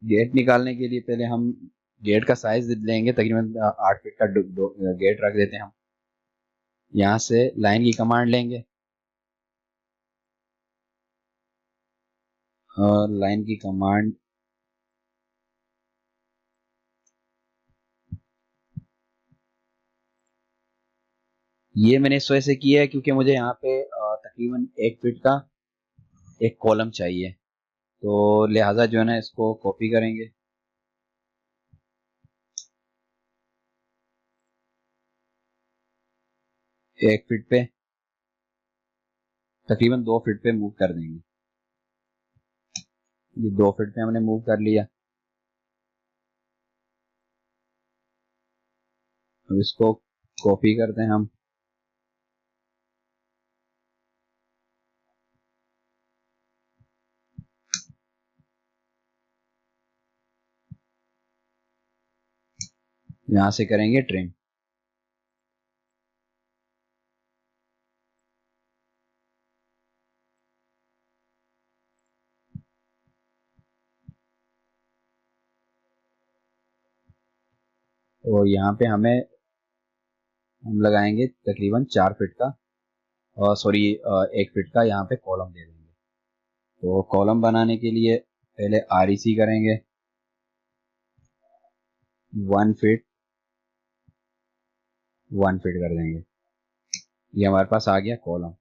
Speaker 2: गेट निकालने के लिए पहले हम गेट का साइज लेंगे, तकरीबन 8 फीट का गेट रख देते हैं हम। यहाँ से लाइन की कमांड लेंगे, और लाइन की कमांड ये मैंने इस वजह से किया है क्योंकि मुझे यहाँ पे तकरीबन 1 फीट का एक कॉलम चाहिए, तो लिहाजा जो है ना इसको कॉपी करेंगे। एक फीट पे तकरीबन 2 फीट पे मूव कर देंगे। ये 2 फीट पे हमने मूव कर लिया। अब इसको कॉपी करते हैं हम। यहाँ से करेंगे ट्रिम। और यहाँ पे हम लगाएंगे तकरीबन 4 फीट का, और सॉरी 1 फीट का यहाँ पे कॉलम दे देंगे। तो कॉलम बनाने के लिए पहले REC करेंगे 1 फीट 1 फीट कर देंगे। ये हमारे पास आ गया कॉलम।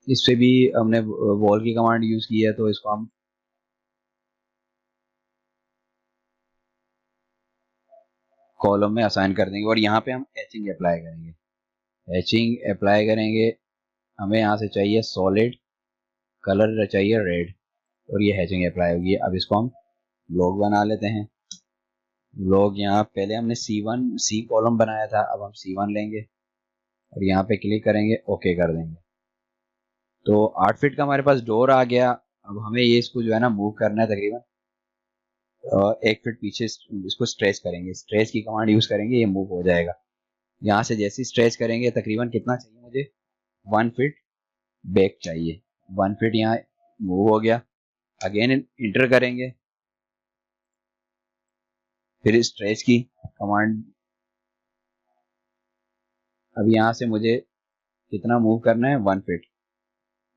Speaker 2: इस पे भी हमने वॉल की कमांड यूज की है, तो इसको हम कॉलम में असाइन कर देंगे, और यहाँ पे हम एचिंग अप्लाई करेंगे। एचिंग अप्लाई करेंगे, हमें यहाँ से चाहिए सॉलिड, कलर चाहिए रेड, और ये हैचिंग अप्लाई होगी। अब इसको हम ब्लॉक बना लेते हैं। ब्लॉक यहाँ पहले हमने C कॉलम बनाया था, अब हम C1 लेंगे और यहाँ पे क्लिक करेंगे, ओके कर देंगे। तो 8 फीट का हमारे पास डोर आ गया। अब हमें ये इसको जो है ना मूव करना है तकरीबन 1 फीट पीछे। इसको स्ट्रेच करेंगे, स्ट्रेच की कमांड यूज करेंगे, ये मूव हो जाएगा। यहाँ से जैसे ही स्ट्रेच करेंगे तकरीबन कितना चाहिए मुझे, 1 फीट बैक चाहिए। 1 फीट यहाँ मूव हो गया। अगेन इंटर करेंगे, फिर स्ट्रेच की कमांड। अब यहाँ से मुझे कितना मूव करना है, 1 फीट।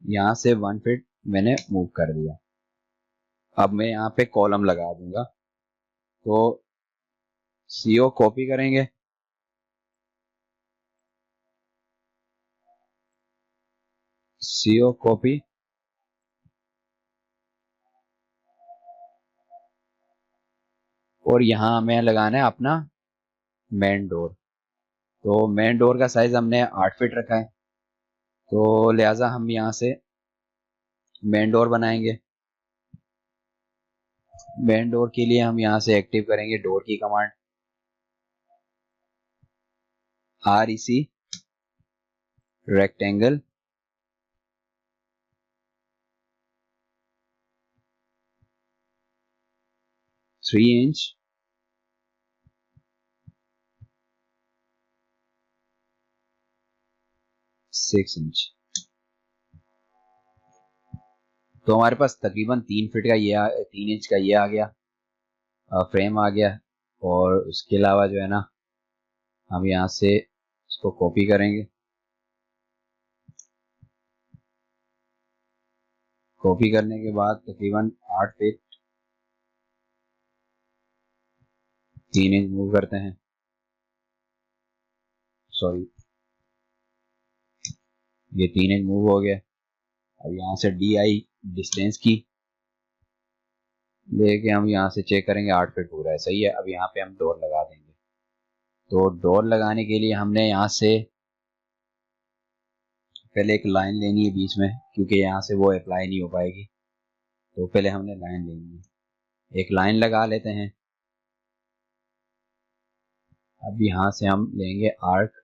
Speaker 2: यहाँ से 1 फीट मैंने मूव कर दिया। अब मैं यहाँ पे कॉलम लगा दूंगा। तो सीओ कॉपी करेंगे, सीओ कॉपी, और यहाँ हमें लगाना है अपना मेन डोर। तो मेन डोर का साइज हमने 8 फीट रखा है, तो लिहाजा हम यहाँ से मेन डोर बनाएंगे। मेन डोर के लिए हम यहाँ से एक्टिव करेंगे डोर की command, REC rectangle 3 inch 6 inch. तो हमारे पास तकरीबन 3 फीट का ये 3 इंच का ये आ गया, फ्रेम आ गया। और उसके अलावा जो है ना हम यहाँ से इसको कॉपी करेंगे, कॉपी करने के बाद तकरीबन 8 फीट 3 इंच मूव करते हैं। सॉरी, ये 3 इंच मूव हो गया। अब यहाँ से DI डिस्टेंस की लेके हम यहाँ से चेक करेंगे 8 फीट पूरा है, सही है। अब यहाँ पे हम डोर लगा देंगे। तो डोर लगाने के लिए हमने यहाँ से पहले एक लाइन लेनी है बीच में, क्योंकि यहाँ से वो अप्लाई नहीं हो पाएगी। तो पहले हमने लाइन लेनी है, एक लाइन लगा लेते हैं। अब यहाँ से हम लेंगे आर्क,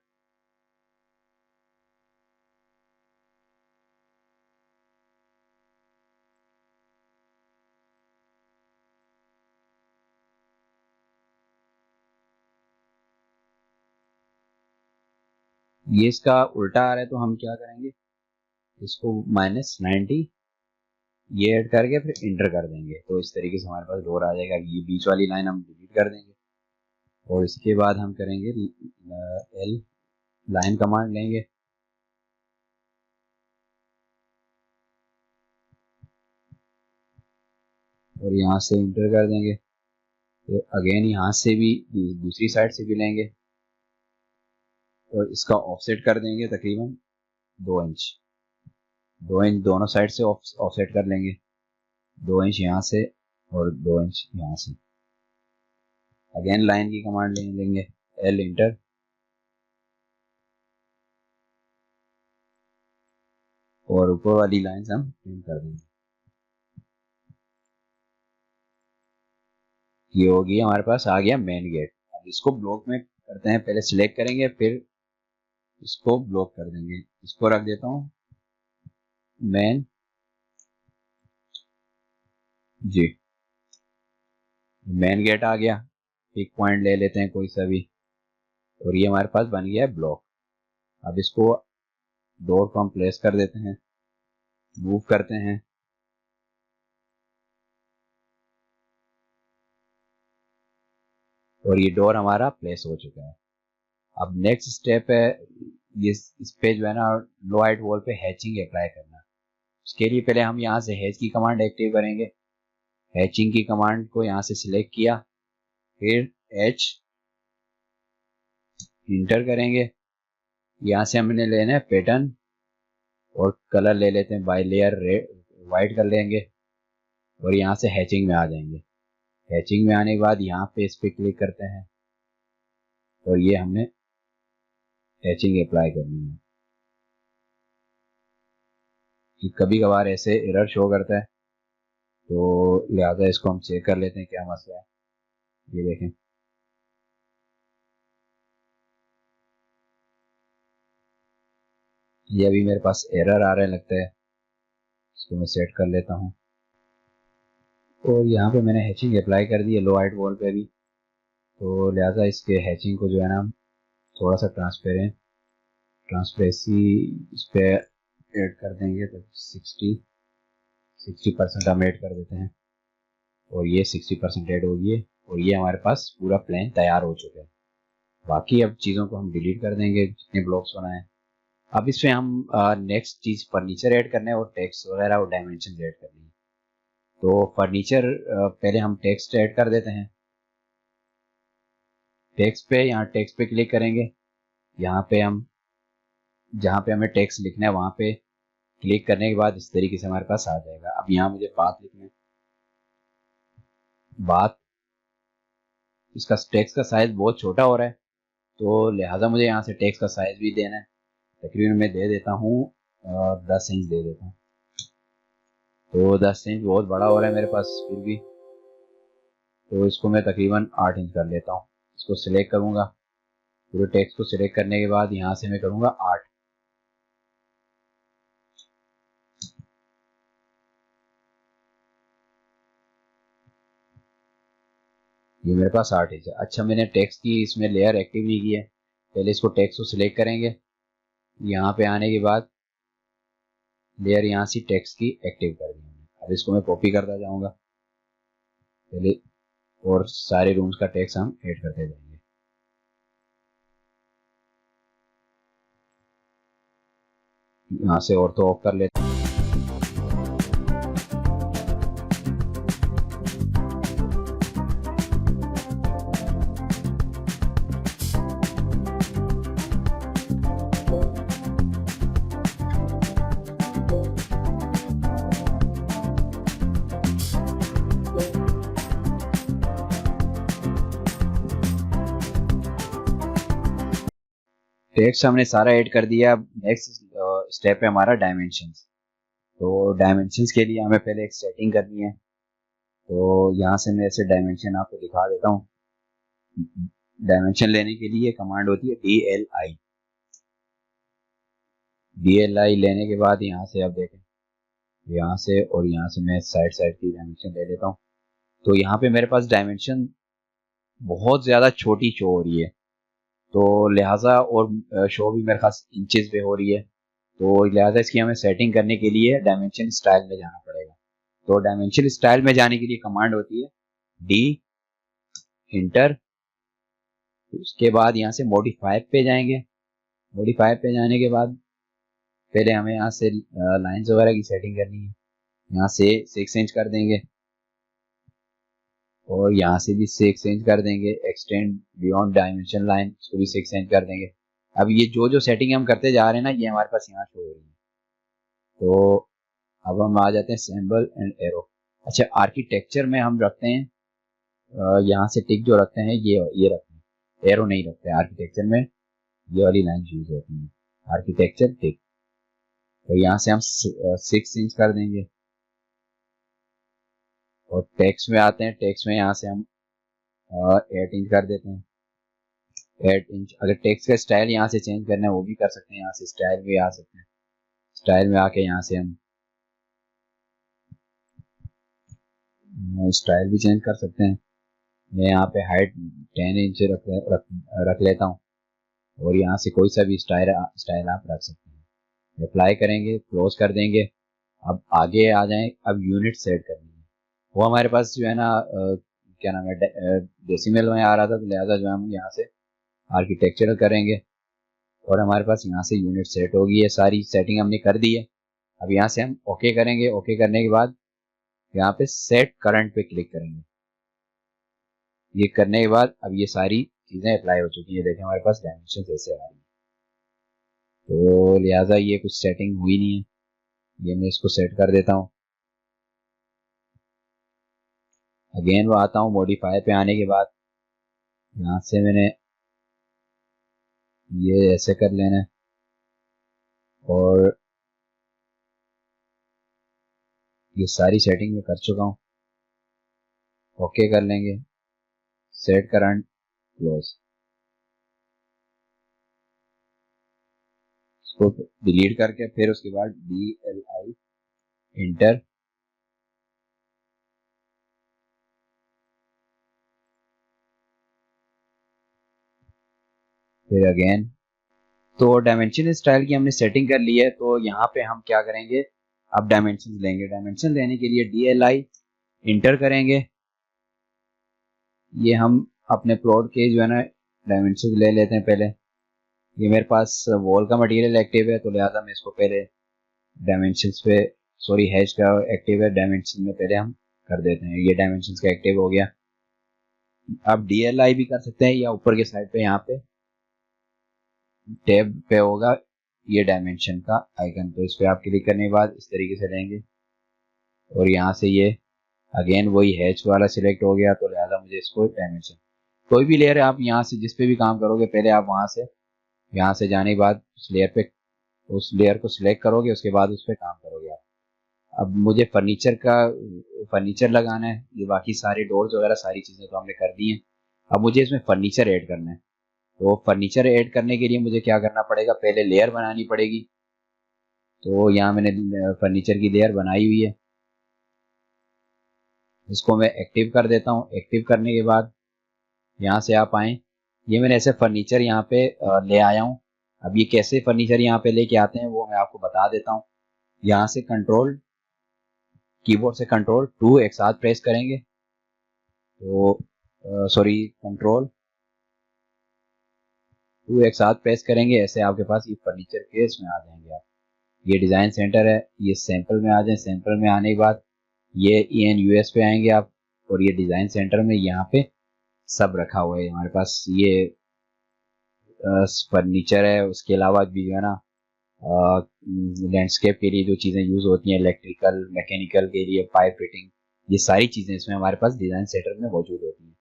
Speaker 2: ये इसका उल्टा आ रहा है तो हम क्या करेंगे, इसको -90 ये ऐड करके फिर इंटर कर देंगे। तो इस तरीके से हमारे पास डोर आ जाएगा। ये बीच वाली लाइन हम डिलीट कर देंगे और इसके बाद हम करेंगे L लाइन कमांड लेंगे, और यहाँ से इंटर कर देंगे। फिर अगेन यहाँ से भी दूसरी साइड से भी लेंगे और इसका ऑफसेट कर देंगे तकरीबन 2 इंच। 2 इंच दोनों साइड से ऑफसेट कर लेंगे, 2 इंच यहाँ से और 2 इंच यहाँ से। अगेन लाइन की कमांड लेंगे, L इंटर, और ऊपर वाली लाइन हम प्रिंट कर देंगे। ये होगी हमारे पास आ गया मेन गेट। अब इसको ब्लॉक में करते हैं, पहले सिलेक्ट करेंगे फिर इसको ब्लॉक कर देंगे। इसको रख देता हूँ मेन जी। मेन गेट आ गया, एक पॉइंट ले लेते हैं कोई सा भी, और ये हमारे पास बन गया है ब्लॉक। अब इसको डोर को हम प्लेस कर देते हैं, मूव करते हैं, और ये डोर हमारा प्लेस हो चुका है। अब नेक्स्ट स्टेप है ये इस पे जो है ना लो हाइट वॉल पे हैचिंग अप्लाई करना। उसके लिए पहले हम यहाँ से हैच की कमांड एक्टिव करेंगे। हैचिंग की कमांड को यहाँ से सिलेक्ट किया, फिर H इंटर करेंगे। यहाँ से हमने लेना है पैटर्न और कलर ले लेते हैं बाई लेयर, रेड वाइट कर लेंगे और यहाँ से हैचिंग में आ जाएंगे। हैचिंग में आने के बाद यहाँ पे इस पे क्लिक करते हैं और ये हमने हैचिंग अप्लाई करनी है। कि कभी कभार ऐसे एरर शो करता है, तो लिहाजा इसको हम चेक कर लेते हैं क्या मसला है। ये देखें, ये अभी मेरे पास एरर आ रहा है लगता है। इसको मैं सेट कर लेता हूँ। और यहाँ पे मैंने हैचिंग अप्लाई कर दी है लो हाइट वॉल पे भी, तो लिहाजा इसके हैचिंग को जो है ना थोड़ा सा ट्रांसपेरेंसी इस पे ऐड कर देंगे, तो 60% हम ऐड कर देते हैं और ये 60% ऐड हो गई है और ये हमारे पास पूरा प्लान तैयार हो चुका है। बाकी अब चीज़ों को हम डिलीट कर देंगे जितने ब्लॉक्स बनाए। अब इसमें हम नेक्स्ट चीज़ फर्नीचर ऐड करना है और टेक्स्ट वगैरह और डायमेंशन ऐड करनी है। तो फर्नीचर पहले हम टेक्स्ट ऐड कर देते हैं। यहाँ टेक्स्ट पे क्लिक करेंगे, यहाँ पे हम जहाँ पे हमें टेक्स्ट लिखना है वहाँ पे क्लिक करने के बाद इस तरीके से हमारे पास आ जाएगा। अब यहाँ मुझे बात लिखना है, बात इसका टेक्स्ट का साइज बहुत छोटा हो रहा है, तो लिहाजा मुझे यहाँ से टेक्स्ट का साइज भी देना है। तकरीबन मैं दे देता हूँ 10 इंच दे देता हूँ। तो 10 इंच बहुत बड़ा हो रहा है मेरे पास फिर भी, तो इसको मैं तकरीबन 8 इंच कर लेता हूँ। इसको सिलेक्ट करूँगा, पूरे टेक्स्ट को सिलेक्ट करने के बाद यहाँ से मैं करूँगा 8। ये मेरे पास 8 इंच है। अच्छा, मैंने टेक्स्ट की इसमें लेयर एक्टिव नहीं की है। पहले इसको टेक्स्ट को सिलेक्ट करेंगे, यहाँ पे आने के बाद लेयर यहाँ से टेक्स्ट की एक्टिव कर दी। अब इसको मैं कॉपी करता जाऊँगा पहले, और सारे रूम्स का टेक्स्ट हम ऐड करते जाएंगे। यहाँ से ऑर्थो ऑफ कर लेते हैं। टेक्स्ट हमने सारा ऐड कर दिया। अब नेक्स्ट स्टेप है हमारा डायमेंशंस। तो डायमेंशंस के लिए हमें पहले एक सेटिंग करनी है। तो यहाँ से मैं ऐसे डायमेंशन आपको दिखा देता हूँ। डायमेंशन लेने के लिए कमांड होती है DLI। DLI लेने के बाद यहाँ से आप देखें, यहाँ से और यहाँ से मैं साइड साइड की डायमेंशन ले लेता हूँ। तो यहाँ पे मेरे पास डायमेंशन बहुत ज़्यादा छोटी शो हो रही है, तो लिहाजा और शो भी मेरे पास इंचेस पे हो रही है। तो लिहाजा इसकी हमें सेटिंग करने के लिए डायमेंशन स्टाइल में जाना पड़ेगा। तो डायमेंशन स्टाइल में जाने के लिए कमांड होती है D इंटर। उसके बाद यहाँ से मॉडिफाई पे जाएंगे। मॉडिफाई पे जाने के बाद पहले हमें यहाँ से लाइंस वगैरह की सेटिंग करनी है। यहाँ से 6 इंच कर देंगे और यहाँ से भी 6 इंच कर देंगे। एक्सटेंड बियॉन्ड डायमेंशन लाइन, इसको भी 6 इंच कर देंगे। अब ये जो जो सेटिंग हम करते जा रहे हैं ना, ये हमारे पास यहाँ शो हो रही है। तो अब हम आ जाते हैं सिंबल एंड एरो। अच्छा, आर्किटेक्चर में हम रखते हैं यहाँ से टिक जो रखते हैं ये रखते हैं, एरो नहीं रखते हैं। आर्किटेक्चर में ये वाली लाइन यूज होती है, आर्किटेक्चर टिक। तो यहाँ से हम 6 इंच कर देंगे। और टेक्स्ट में आते हैं, टेक्स्ट में यहाँ से हम 8 इंच कर देते हैं। 8 इंच। अगर टेक्स्ट का स्टाइल यहाँ से चेंज करना है वो भी कर सकते हैं, यहाँ से स्टाइल भी आ सकते हैं। स्टाइल में आके यहाँ से हम स्टाइल भी चेंज कर सकते हैं। मैं यहाँ पे हाइट 10 इंच रख लेता हूँ और यहाँ से कोई सा भी स्टाइल आप रख सकते हैं। अप्लाई करेंगे, क्लोज कर देंगे। अब आगे आ जाएं, अब यूनिट सेट करनी है। वो हमारे पास जो है ना क्या नाम है, डेसिमल में आ रहा था, तो लिहाजा जो हम यहाँ से आर्किटेक्चरल करेंगे और हमारे पास यहाँ से यूनिट सेट होगी। ये सारी सेटिंग हमने कर दी है। अब यहाँ से हम ओके करेंगे। ओके करने के बाद यहाँ पे सेट करंट पे क्लिक करेंगे। ये करने के बाद अब ये सारी चीजें अप्लाई हो चुकी है। देखें हमारे पास डायमेंशन ऐसे आ रही है। तो लिहाजा ये कुछ सेटिंग हुई नहीं है, ये मैं इसको सेट कर देता हूँ। अगेन वो आता हूँ, मॉडिफाई पे आने के बाद यहाँ से मैंने ये ऐसे कर लेना है और ये सारी सेटिंग में कर चुका हूँ। ओके कर लेंगे, सेट करंट, क्लोज। इसको डिलीट करके फिर उसके बाद DLI इंटर, फिर अगेन। तो डायमेंशन स्टाइल की हमने सेटिंग कर ली है, तो यहाँ पे हम क्या करेंगे, अब डायमेंशन लेंगे। डायमेंशन लेने के लिए DLI इंटर करेंगे। ये हम अपने प्लॉट के जो है ना डायमेंशन ले लेते हैं पहले। ये मेरे पास वॉल का मटेरियल एक्टिव है, तो लिहाजा मैं इसको पहले डायमेंशंस पे, सॉरी हैच का एक्टिव है, डायमेंशन में पहले हम कर देते हैं। ये डायमेंशंस का एक्टिव हो गया। आप DLI भी कर सकते हैं, या ऊपर के साइड पे यहाँ पे टैब पे होगा ये डायमेंशन का आइकन, तो इस पे आप क्लिक करने के बाद इस तरीके से लेंगे और यहाँ से ये अगेन वही हैच वाला सिलेक्ट हो गया, तो लिहाजा मुझे इसको डायमेंशन, कोई भी लेयर आप यहाँ से जिस पे भी काम करोगे पहले आप वहां से, यहाँ से जाने के बाद उस लेयर पे, उस लेयर को सिलेक्ट करोगे, उसके बाद उस पर काम करोगे आप। अब मुझे फर्नीचर लगाना है, ये बाकी सारे डोर्स वगैरह सारी चीजें तो हमने कर दी हैं। अब मुझे इसमें फर्नीचर ऐड करना है, तो फर्नीचर ऐड करने के लिए मुझे क्या करना पड़ेगा, पहले लेयर बनानी पड़ेगी। तो यहाँ मैंने फर्नीचर की लेयर बनाई हुई है, इसको मैं एक्टिव कर देता हूँ। एक्टिव करने के बाद यहाँ से आप आए, ये मैंने ऐसे फर्नीचर यहाँ पे ले आया हूँ। अब ये कैसे फर्नीचर यहाँ पे लेके आते हैं वो मैं आपको बता देता हूँ। यहाँ से कीबोर्ड से कंट्रोल 2 एक साथ प्रेस करेंगे, तो सॉरी कंट्रोल 2 एक साथ प्रेस करेंगे, ऐसे आपके पास ये फर्नीचर के इसमें आ जाएंगे आप। ये डिजाइन सेंटर है, ये सैंपल में आ जाए। सैंपल में आने के बाद ये ENUS पे आएंगे आप, और ये डिजाइन सेंटर में यहाँ पे सब रखा हुआ है हमारे पास। ये फर्नीचर है, उसके अलावा भी जो है ना लैंडस्केप के लिए जो चीजें यूज होती हैं, इलेक्ट्रिकल मैकेनिकल के लिए पाइप फिटिंग, ये सारी चीजें इसमें हमारे पास डिजाइन सेंटर में मौजूद होती हैं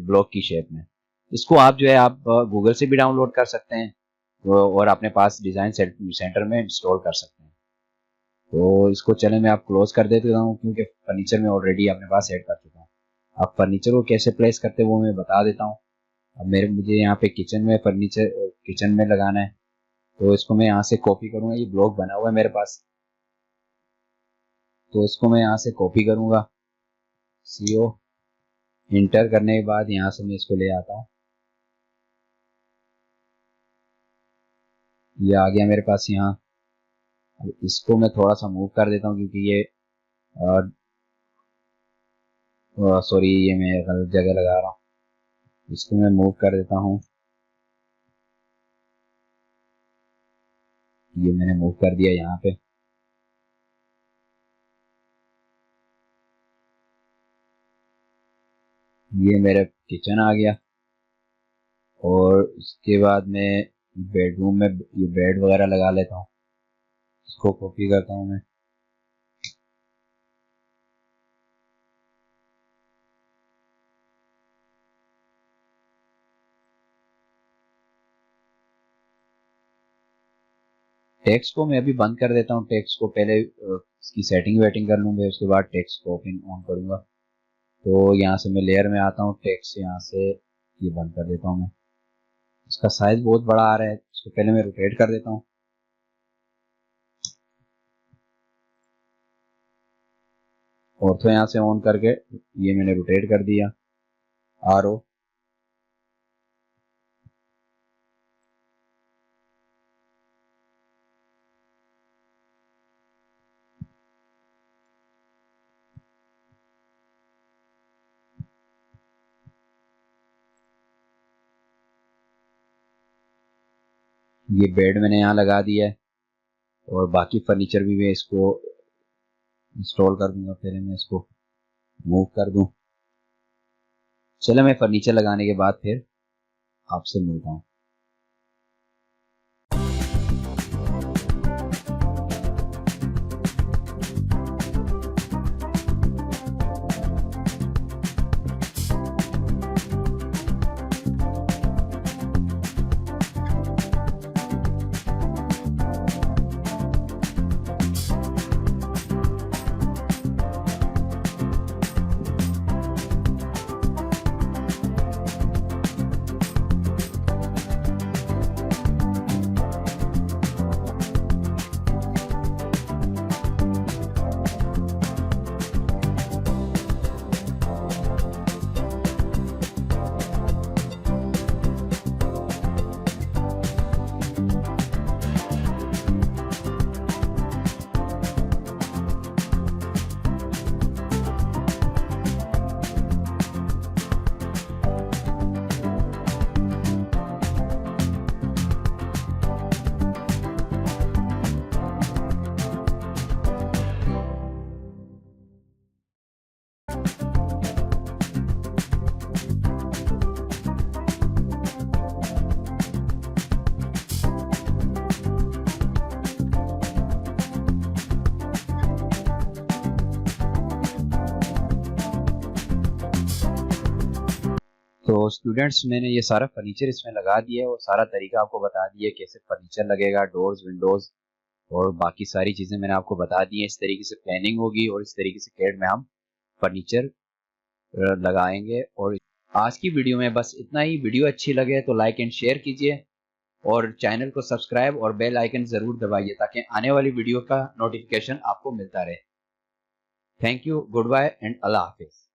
Speaker 2: ब्लॉक की शेप में। इसको आप जो है आप गूगल से भी डाउनलोड कर सकते हैं, और अपने पास डिजाइन सेंटर में इंस्टॉल कर सकते हैं। तो इसको चले मैं आप क्लोज कर देता हूँ, क्योंकि फर्नीचर में ऑलरेडी अपने पास ऐड कर चुका हूँ। आप फर्नीचर को कैसे प्लेस करते हैं वो मैं बता देता हूँ। अब मुझे यहाँ पे किचन में लगाना है, तो इसको मैं यहाँ से कॉपी करूंगा। ये ब्लॉक बना हुआ है मेरे पास, तो इसको मैं यहाँ से कॉपी करूंगा। CO इंटर करने के बाद यहाँ से मैं इसको ले आता हूँ। ये आ गया मेरे पास यहाँ। अब इसको मैं थोड़ा सा मूव कर देता हूँ, क्योंकि ये सॉरी ये मैं गलत जगह लगा रहा हूँ। इसको मैं मूव कर देता हूँ, ये मैंने मूव कर दिया यहाँ पे। ये मेरा किचन आ गया, और उसके बाद मैं बेडरूम में ये बेड वगैरह लगा लेता हूँ। इसको कॉपी करता हूँ मैं। टेक्स्ट को मैं अभी बंद कर देता हूँ। टेक्स्ट को पहले इसकी सेटिंग वेटिंग कर लूंगा, उसके बाद टेक्स्ट को ओपन ऑन करूंगा। तो यहाँ से मैं लेयर में आता हूँ, टेक्स्ट यहाँ से ये बंद कर देता हूँ मैं। इसका साइज बहुत बड़ा आ रहा है, इसको पहले मैं रोटेट कर देता हूँ। ऑर्थो यहाँ से ऑन करके ये मैंने रोटेट कर दिया। RO ये बेड मैंने यहाँ लगा दिया है, और बाकी फर्नीचर भी मैं इसको इंस्टॉल कर दूंगा। पहले मैं इसको मूव कर दूं। चलो मैं फर्नीचर लगाने के बाद फिर आपसे मिलता हूँ। तो स्टूडेंट्स मैंने ये सारा फर्नीचर इसमें लगा दिया है और सारा तरीका आपको बता दिया कैसे फर्नीचर लगेगा, डोर्स, विंडोज़ और बाकी सारी चीज़ें मैंने आपको बता दी हैं। इस तरीके से प्लानिंग होगी और इस तरीके से कैड में हम फर्नीचर लगाएंगे। और आज की वीडियो में बस इतना ही। वीडियो अच्छी लगे तो लाइक एंड शेयर कीजिए और चैनल को सब्सक्राइब और बेल आइकन ज़रूर दबाइए ताकि आने वाली वीडियो का नोटिफिकेशन आपको मिलता रहे। Thank you, goodbye and अल्लाह हाफिज़।